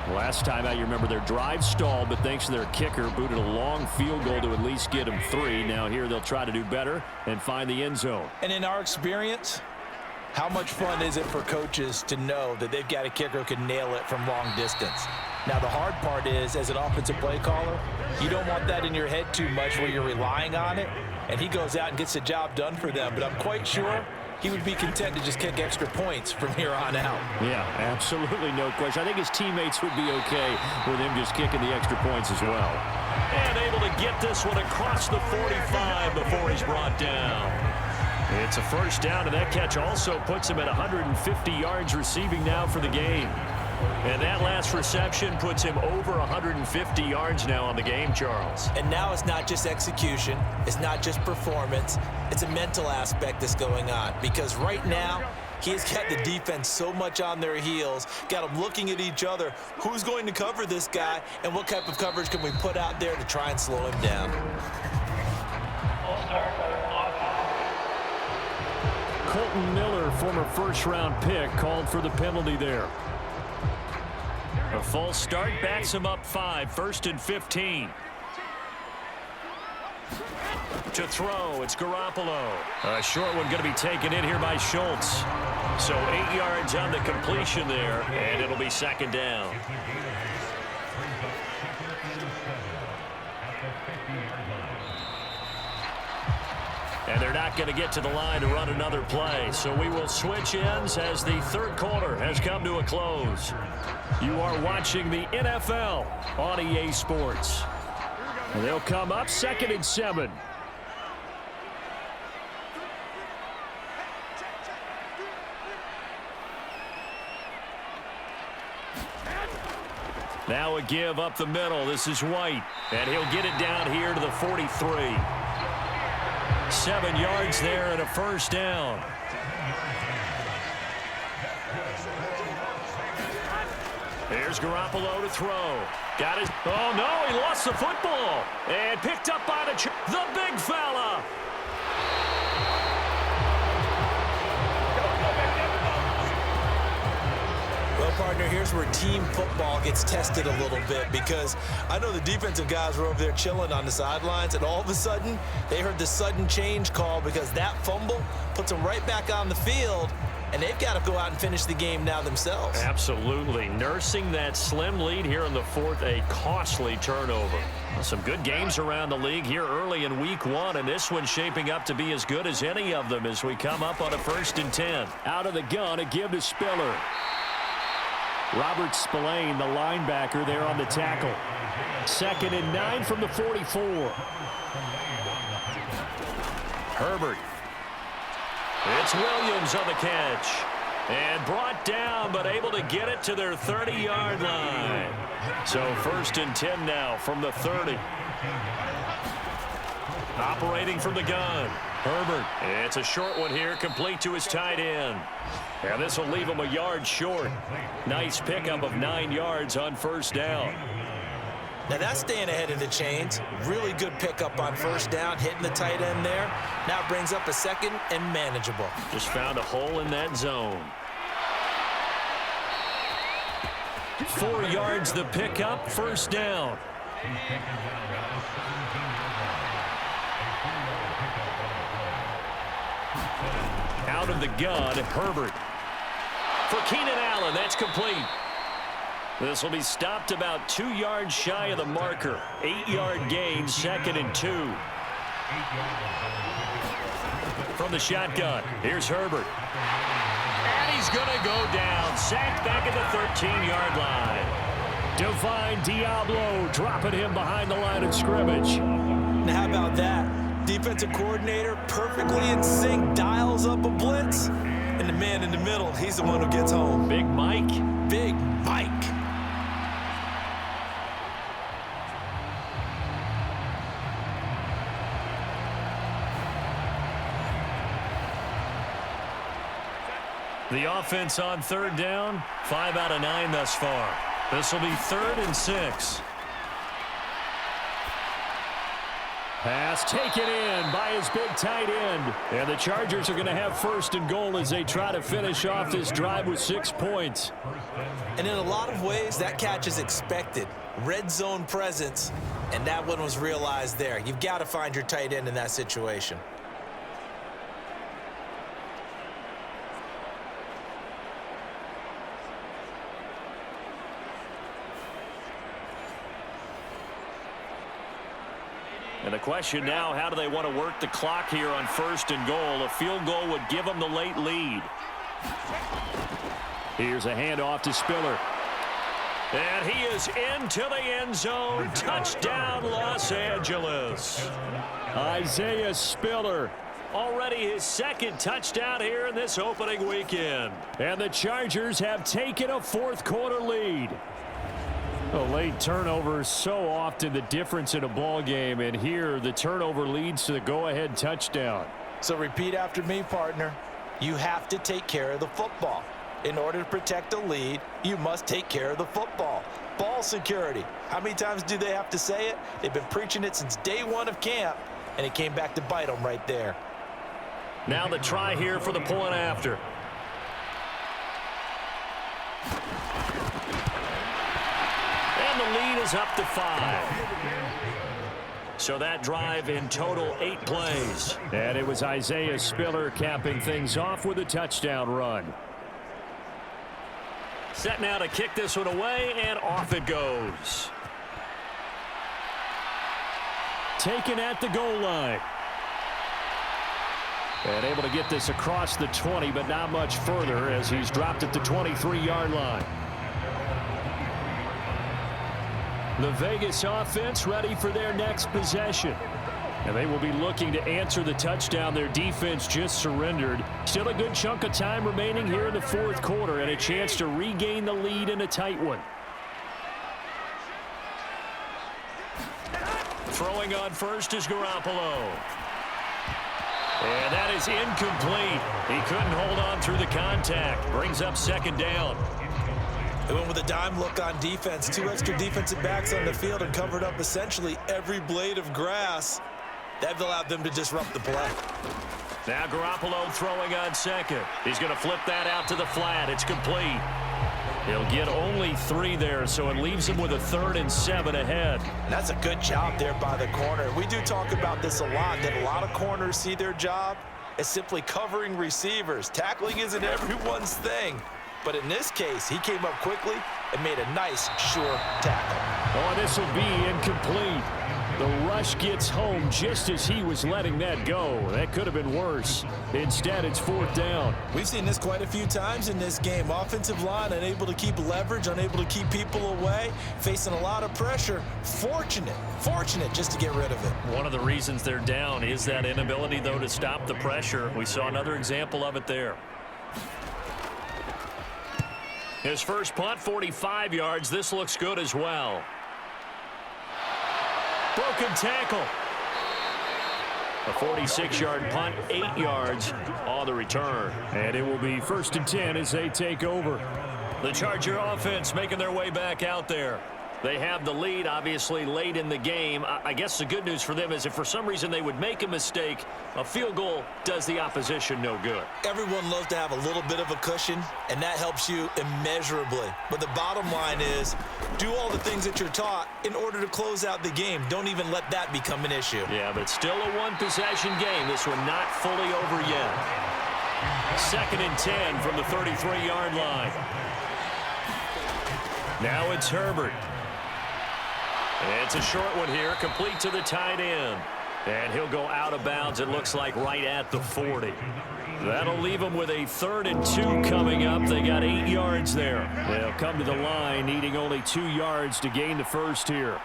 Last time out, you remember their drive stalled, but thanks to their kicker, booted a long field goal to at least get them 3. Now here they'll try to do better and find the end zone. And in our experience, how much fun is it for coaches to know that they've got a kicker who can nail it from long distance? Now, the hard part is, as an offensive play caller, you don't want that in your head too much where you're relying on it, and he goes out and gets the job done for them. But I'm quite sure he would be content to just kick extra points from here on out. Yeah, absolutely no question. I think his teammates would be okay with him just kicking the extra points as well. And able to get this one across the 45 before he's brought down. It's a first down, and that catch also puts him at 150 yards receiving now for the game. And that last reception puts him over 150 yards now on the game, Charles. And now it's not just execution. It's not just performance. It's a mental aspect that's going on. Because right now, he has got the defense so much on their heels, got them looking at each other. Who's going to cover this guy, and what type of coverage can we put out there to try and slow him down? Colton Miller, former first-round pick, called for the penalty there. A false start backs him up 5, 1st and 15. To throw, it's Garoppolo. A short one going to be taken in here by Schultz. So 8 yards on the completion there, and it'll be 2nd down. And they're not going to get to the line to run another play. So we will switch ends as the 3rd quarter has come to a close. You are watching the NFL on EA Sports. And they'll come up 2nd and 7. Now a give up the middle. This is White. And he'll get it down here to the 43. 7 yards there and a first down. Here's Garoppolo to throw. Got it. Oh, no, he lost the football. And picked up by the big fella. Well, partner, here's where team football gets tested a little bit, because I know the defensive guys were over there chilling on the sidelines, and all of a sudden, they heard the sudden change call because that fumble puts them right back on the field. and they've got to go out and finish the game now themselves. Absolutely. Nursing that slim lead here in the fourth, a costly turnover. Well, some good games around the league here early in week one, and this one's shaping up to be as good as any of them as we come up on a 1st and 10. Out of the gun, a give to Spiller. Robert Spillane, the linebacker, there on the tackle. 2nd and 9 from the 44. Herbert. It's Williams on the catch. And brought down, but able to get it to their 30-yard line. So 1st and 10 now from the 30. Operating from the gun. Herbert. It's a short one here, complete to his tight end. And this will leave him a yard short. Nice pickup of 9 yards on 1st down. Now that's staying ahead of the chains. Really good pickup on 1st down, hitting the tight end there. Now brings up a 2nd and manageable. Just found a hole in that zone. 4 yards the pickup, 1st down. Out of the gun, Herbert. For Keenan Allen, that's complete. This will be stopped about 2 yards shy of the marker. 8-yard gain, 2nd and 2. From the shotgun, here's Herbert. And he's going to go down. Sacked back at the 13-yard line. Divine Diablo dropping him behind the line of scrimmage. Now how about that? Defensive coordinator perfectly in sync, dials up a blitz. And the man in the middle, he's the one who gets home. Big Mike. Big Mike. The offense on 3rd down, 5 out of 9 thus far. This will be 3rd and 6. Pass taken in by his big tight end. And the Chargers are going to have 1st and goal as they try to finish off this drive with 6 points. And in a lot of ways, that catch is expected. Red zone presence, and that one was realized there. You've got to find your tight end in that situation. And the question now, how do they want to work the clock here on 1st and goal? A field goal would give them the late lead. Here's a handoff to Spiller. And he is into the end zone. Touchdown, Los Angeles. Isaiah Spiller. Already his 2nd touchdown here in this opening weekend. And the Chargers have taken a 4th quarter lead. A late turnover is so often the difference in a ball game, and here the turnover leads to the go-ahead touchdown. So repeat after me, partner. You have to take care of the football. In order to protect a lead, you must take care of the football. Ball security. How many times do they have to say it? They've been preaching it since day 1 of camp, and it came back to bite them right there. Now the try here for the point after. And the lead is up to 5. So that drive in total 8 plays. And it was Isaiah Spiller capping things off with a touchdown run. Set now to kick this one away, and off it goes. Taken at the goal line. And able to get this across the 20, but not much further as he's dropped at the 23-yard line. The Vegas offense ready for their next possession. And they will be looking to answer the touchdown their defense just surrendered. Still a good chunk of time remaining here in the 4th quarter and a chance to regain the lead in a tight one. Throwing on first is Garoppolo. And that is incomplete. He couldn't hold on through the contact. Brings up 2nd down. They went with a dime look on defense. 2 extra defensive backs on the field and covered up essentially every blade of grass. That allowed them to disrupt the play. Now Garoppolo throwing on 2nd. He's going to flip that out to the flat. It's complete. He'll get only 3 there, so it leaves him with a 3rd and 7 ahead. And that's a good job there by the corner. We do talk about this a lot, that a lot of corners see their job is simply covering receivers. Tackling isn't everyone's thing. But in this case, he came up quickly and made a nice, sure tackle. Oh, this will be incomplete. The rush gets home just as he was letting that go. That could have been worse. Instead, it's 4th down. We've seen this quite a few times in this game. Offensive line unable to keep leverage, unable to keep people away, facing a lot of pressure. Fortunate just to get rid of it. One of the reasons they're down is that inability, though, to stop the pressure. We saw another example of it there. His first punt, 45 yards. This looks good as well. Broken tackle. A 46-yard punt, 8 yards on the return. And it will be 1st and 10 as they take over. The Charger offense making their way back out there. They have the lead, obviously, late in the game. I guess the good news for them is if for some reason they would make a mistake, a field goal does the opposition no good. Everyone loves to have a little bit of a cushion, and that helps you immeasurably. But the bottom line is, do all the things that you're taught in order to close out the game. Don't even let that become an issue. Yeah, but still a one-possession game. This one not fully over yet. 2nd and 10 from the 33-yard line. Now it's Herbert. It's a short one here, complete to the tight end. And he'll go out of bounds, it looks like, right at the 40. That'll leave them with a 3rd and 2 coming up. They got 8 yards there. They'll come to the line, needing only 2 yards to gain the first here.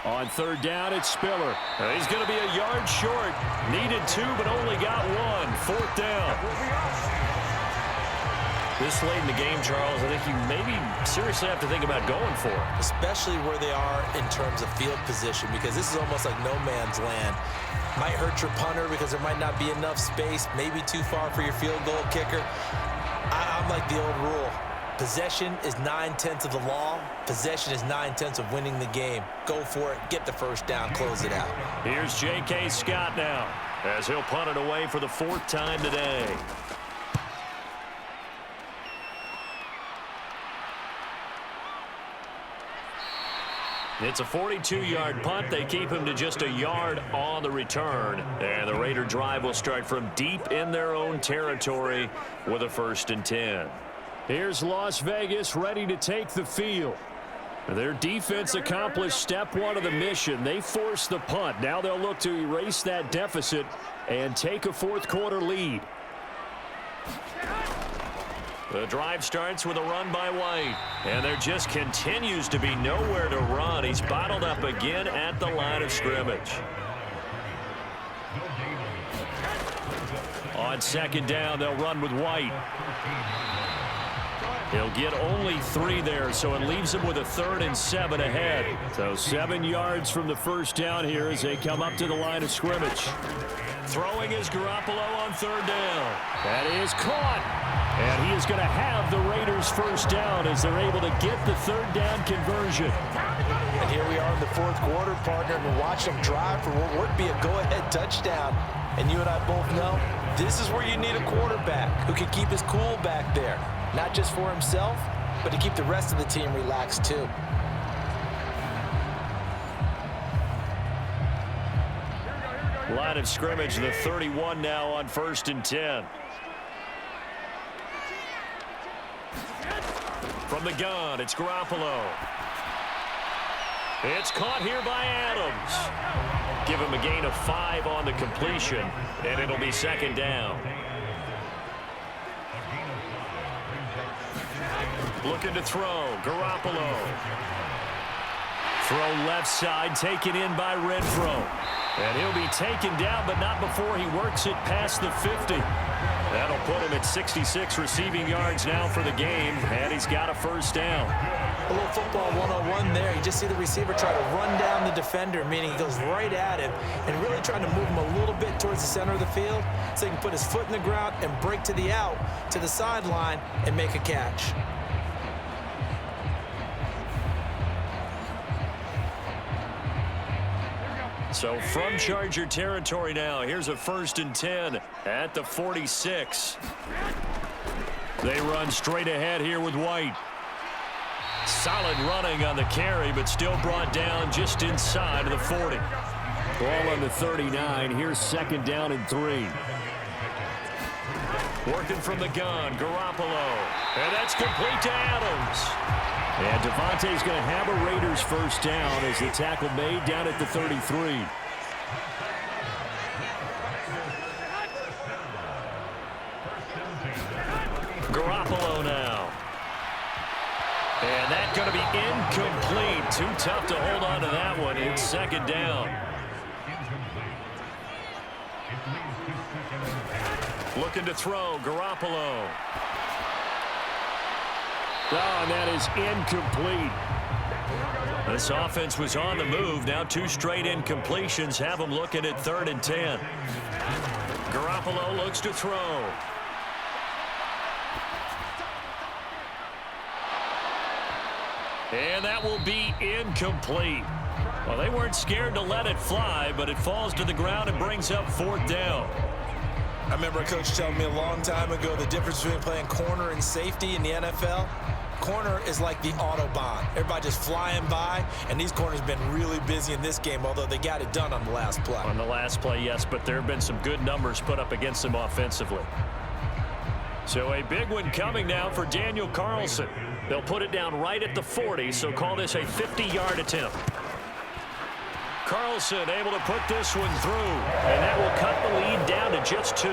On 3rd down, it's Spiller. He's going to be a yard short. Needed 2, but only got 1. 4th down. This late in the game, Charles, I think you maybe seriously have to think about going for it. Especially where they are in terms of field position, because this is almost like no man's land. Might hurt your punter because there might not be enough space, maybe too far for your field goal kicker. I'm like the old rule. Possession is 9/10 of the law. Possession is 9/10 of winning the game. Go for it, get the first down, close it out. Here's J.K. Scott now, as he'll punt it away for the 4th time today. It's a 42-yard punt. They keep him to just a yard on the return. And the Raider drive will start from deep in their own territory with a 1st and 10. Here's Las Vegas ready to take the field. Their defense accomplished step 1 of the mission. They forced the punt. Now they'll look to erase that deficit and take a 4th quarter lead. The drive starts with a run by White. And there just continues to be nowhere to run. He's bottled up again at the line of scrimmage. On 2nd down, they'll run with White. He'll get only 3 there, so it leaves him with a 3rd and 7 ahead. So 7 yards from the first down here as they come up to the line of scrimmage. Throwing is Garoppolo on 3rd down. That is caught. And he is going to have the Raiders' first down as they're able to get the 3rd down conversion. And here we are in the 4th quarter, partner, and watch them drive for what would be a go-ahead touchdown. And you and I both know this is where you need a quarterback who can keep his cool back there. Not just for himself, but to keep the rest of the team relaxed too. Line of scrimmage, the 31 now on 1st and 10. From the gun, it's Garoppolo. It's caught here by Adams. Give him a gain of 5 on the completion, and it'll be 2nd down. Looking to throw, Garoppolo. Throw left side, taken in by Renfro. And he'll be taken down, but not before he works it past the 50. That'll put him at 66 receiving yards now for the game, and he's got a first down. A little football 101 there. You just see the receiver try to run down the defender, meaning he goes right at him and really trying to move him a little bit towards the center of the field so he can put his foot in the ground and break to the out, to the sideline, and make a catch. So from Charger territory now, here's a 1st and 10 at the 46. They run straight ahead here with White. Solid running on the carry, but still brought down just inside of the 40. Ball on the 39. Here's 2nd down and 3. Working from the gun, Garoppolo. And that's complete to Adams. And Devontae's going to have a Raiders first down as the tackle made down at the 33. Garoppolo now. And that's going to be incomplete. Too tough to hold on to that one. It's 2nd down. Looking to throw, Garoppolo. Oh, and that is incomplete. This offense was on the move. Now 2 straight incompletions have them looking at 3rd and 10. Garoppolo looks to throw. And that will be incomplete. Well, they weren't scared to let it fly, but it falls to the ground and brings up 4th down. I remember a coach telling me a long time ago the difference between playing corner and safety in the NFL. Corner is like the Autobahn. Everybody just flying by, and these corners have been really busy in this game, although they got it done on the last play. On the last play, yes, but there have been some good numbers put up against them offensively. So a big one coming now for Daniel Carlson. They'll put it down right at the 40, so call this a 50-yard attempt. Carlson able to put this one through, and that will cut the lead down to just 2.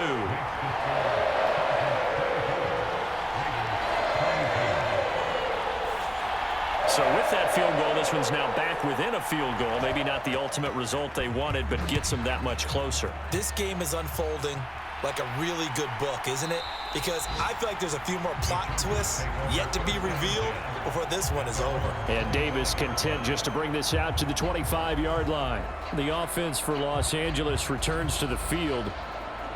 So with that field goal, this one's now back within a field goal. Maybe not the ultimate result they wanted, but gets them that much closer. This game is unfolding like a really good book, isn't it? Because I feel like there's a few more plot twists yet to be revealed before this one is over. And Davis content just to bring this out to the 25-yard line. The offense for Los Angeles returns to the field.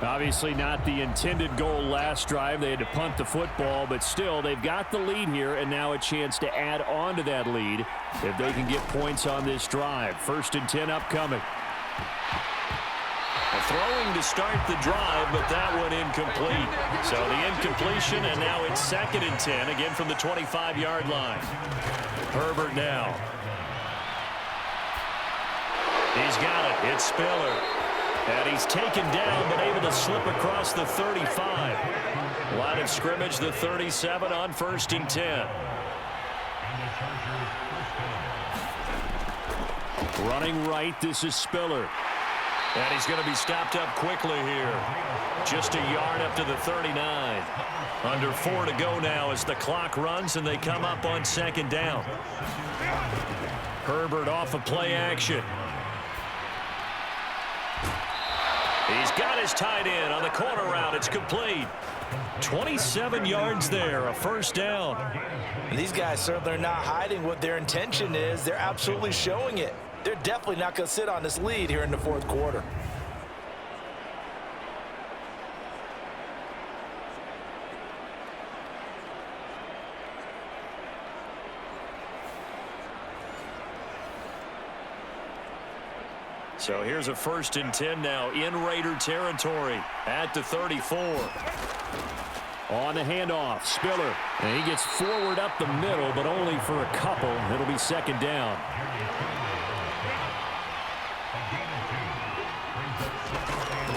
Obviously not the intended goal last drive. They had to punt the football, but still they've got the lead here, and now a chance to add on to that lead if they can get points on this drive. 1st and 10 upcoming. Throwing to start the drive, but that one incomplete. So the incompletion, and now it's 2nd and 10, again from the 25-yard line. Herbert now. He's got it. It's Spiller. And he's taken down, but able to slip across the 35. Line of scrimmage, the 37 on 1st and 10. Running right, this is Spiller. And he's going to be stopped up quickly here. Just a yard up to the 39. Under 4 to go now as the clock runs and they come up on 2nd down. Herbert off of play action. He's got his tight end on the corner route. It's complete. 27 yards there, a 1st down. And these guys certainly are not hiding what their intention is. They're absolutely showing it. They're definitely not going to sit on this lead here in the 4th quarter. So here's a 1st and 10 now in Raider territory at the 34. On the handoff, Spiller. And he gets forward up the middle, but only for a couple. It'll be 2nd down.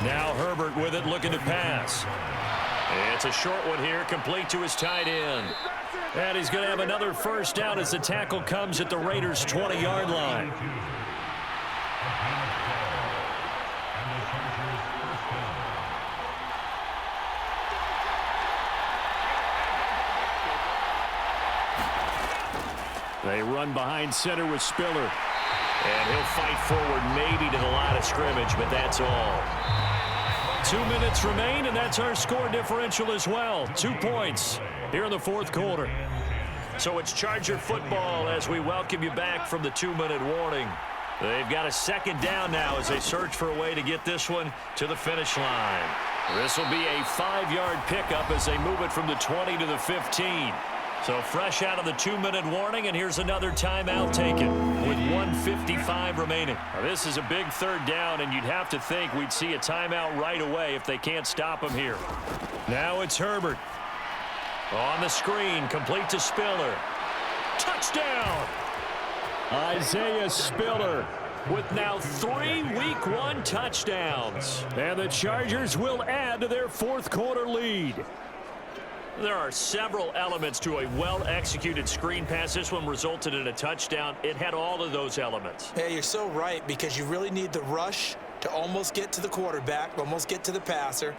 Now Herbert with it, looking to pass. It's a short one here, complete to his tight end. And he's going to have another 1st down as the tackle comes at the Raiders' 20-yard line. They run behind center with Spiller. And he'll fight forward maybe to the line of scrimmage, but that's all. 2 minutes remain, and that's our score differential as well. 2 points here in the 4th quarter. So it's Charger football as we welcome you back from the 2-minute warning. They've got a 2nd down now as they search for a way to get this one to the finish line. This will be a 5-yard pickup as they move it from the 20 to the 15. So fresh out of the 2-minute warning, and here's another timeout taken with 1:55 remaining. Now, this is a big 3rd down, and you'd have to think we'd see a timeout right away if they can't stop him here. Now it's Herbert. On the screen, complete to Spiller. Touchdown! Isaiah Spiller with now 3 Week 1 touchdowns. And the Chargers will add to their fourth quarter lead. There are several elements to a well-executed screen pass. This one resulted in a touchdown. It had all of those elements. Yeah, you're so right, because you really need the rush to almost get to the quarterback, almost get to the passer.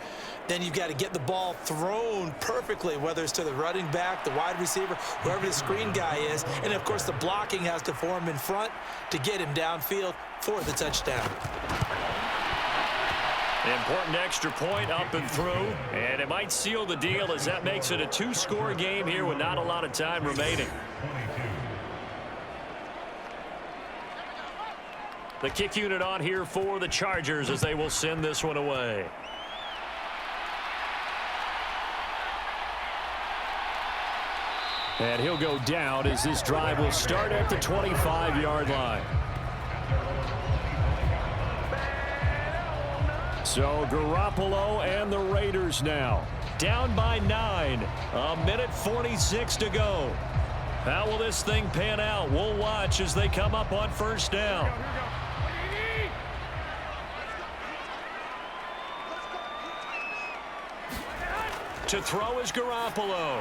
Then you've got to get the ball thrown perfectly, whether it's to the running back, the wide receiver, whoever the screen guy is. And, of course, the blocking has to form in front to get him downfield for the touchdown. Important extra point up and through, and it might seal the deal as that makes it a 2-score game here with not a lot of time remaining. The kick unit on here for the Chargers as they will send this one away. And he'll go down as this drive will start at the 25-yard line. So Garoppolo and the Raiders now down by 9. 1:46 to go. How will this thing pan out? We'll watch as they come up on first down. To throw is Garoppolo.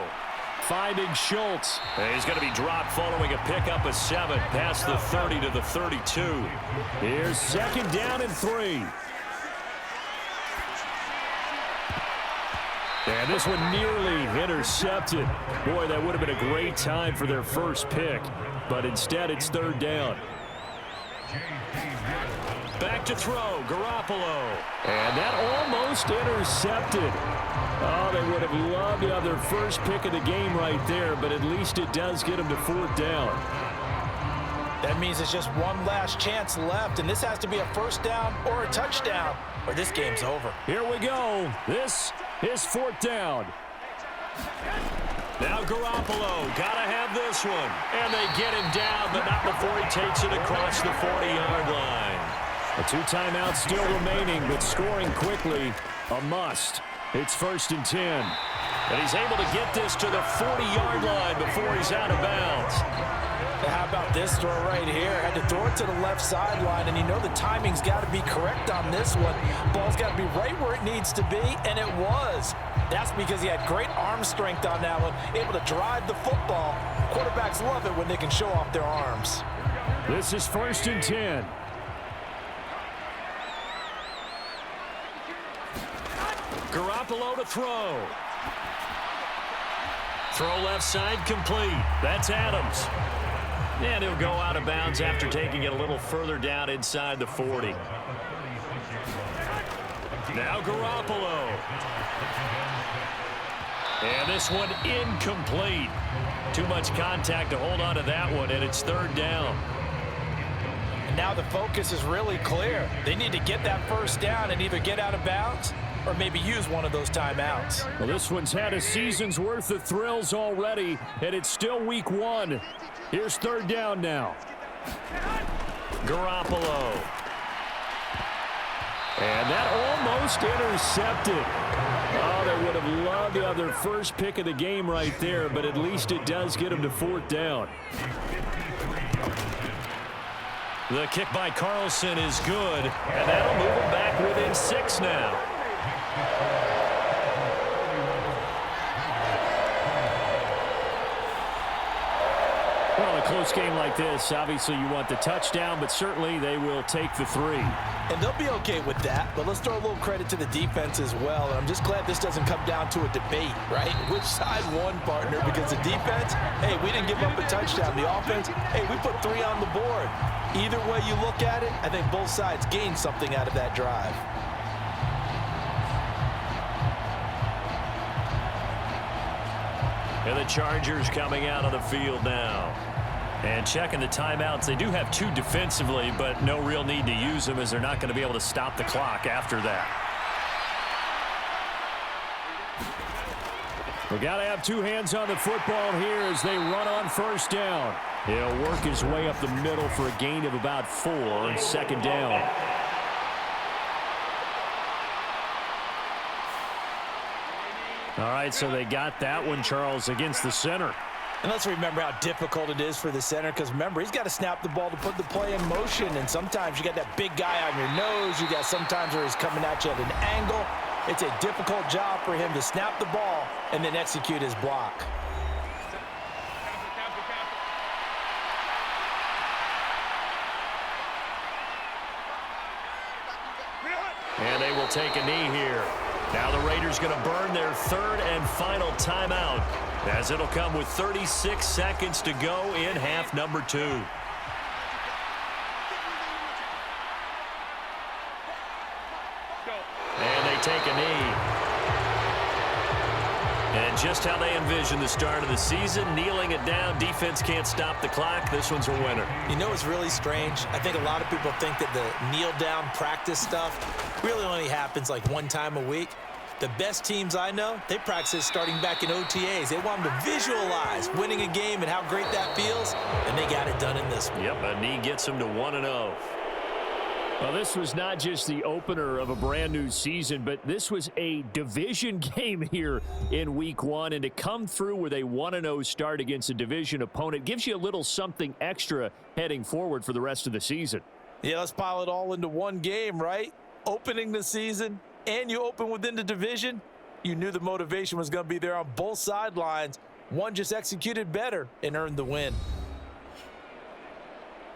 Finding Schultz. He's going to be dropped following a pickup of 7 past the 30 to the 32. Here's second down and 3. And this one nearly intercepted. Boy, that would have been a great time for their first pick. But instead, it's third down. Back to throw, Garoppolo. And that almost intercepted. Oh, they would have loved to have their first pick of the game right there, but at least it does get them to fourth down. That means it's just one last chance left, and this has to be a first down or a touchdown, or this game's over. Here we go. This is fourth down. Now Garoppolo, gotta have this one. And they get him down, but not before he takes it across the 40-yard line. The 2 timeouts still remaining, but scoring quickly, a must. It's first and 10. And he's able to get this to the 40-yard line before he's out of bounds. How about this throw right here? Had to throw it to the left sideline, and you know the timing's got to be correct on this one. Ball's got to be right where it needs to be, and it was. That's because he had great arm strength on that one, able to drive the football. Quarterbacks love it when they can show off their arms. This is first and 10. Garoppolo to throw. Throw left side complete. That's Adams. And he'll go out of bounds after taking it a little further down inside the 40. Now Garoppolo. And this one incomplete. Too much contact to hold on to that one, and it's third down. And now the focus is really clear. They need to get that first down and either get out of bounds or maybe use one of those timeouts. Well, this one's had a season's worth of thrills already, and it's still week 1. Here's third down now. Garoppolo. And that almost intercepted. Oh, they would have loved to have their first pick of the game right there, but at least it does get them to fourth down. The kick by Carlson is good, and that'll move them back within 6 now. Well, a close game like this, obviously you want the touchdown, but certainly they will take the 3. And they'll be okay with that, but let's throw a little credit to the defense as well. And I'm just glad this doesn't come down to a debate, right? Which side won, partner? Because the defense, hey, we didn't give up a touchdown. The offense, hey, we put 3 on the board. Either way you look at it, I think both sides gained something out of that drive. And the Chargers coming out on the field now. And checking the timeouts. They do have 2 defensively, but no real need to use them as they're not going to be able to stop the clock after that. We got to have 2 hands on the football here as they run on first down. He'll work his way up the middle for a gain of about 4 and second down. All right, so they got that one, Charles, against the center. And let's remember how difficult it is for the center, because remember, he's got to snap the ball to put the play in motion, and sometimes you got that big guy on your nose. You got sometimes where he's coming at you at an angle. It's a difficult job for him to snap the ball and then execute his block. And they will take a knee here. Now the Raiders going to burn their third and final timeout, as it'll come with 36 seconds to go in half number 2. And they take a knee. And just how they envision the start of the season, kneeling it down, defense can't stop the clock. This one's a winner. You know what's really strange? I think a lot of people think that the kneel-down practice stuff really only happens like one time a week. The best teams I know, they practice it starting back in OTAs. They want them to visualize winning a game and how great that feels, and they got it done in this one. Yep, a knee gets them to 1-0. Well, this was not just the opener of a brand new season, but this was a division game here in week 1. And to come through with a 1-0 start against a division opponent gives you a little something extra heading forward for the rest of the season. Yeah, let's pile it all into one game, right? Opening the season, and you open within the division. You knew the motivation was going to be there on both sidelines. One just executed better and earned the win.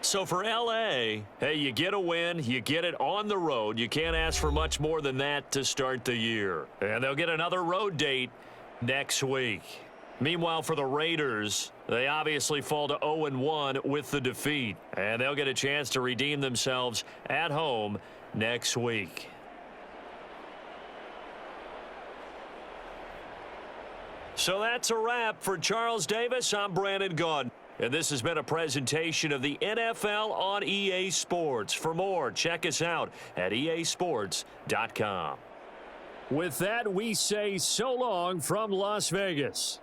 So for L.A., hey, you get a win, you get it on the road. You can't ask for much more than that to start the year. And they'll get another road date next week. Meanwhile, for the Raiders, they obviously fall to 0-1 with the defeat. And they'll get a chance to redeem themselves at home next week. So that's a wrap. For Charles Davis, I'm Brandon Gaudin. And this has been a presentation of the NFL on EA Sports. For more, check us out at easports.com. With that, we say so long from Las Vegas.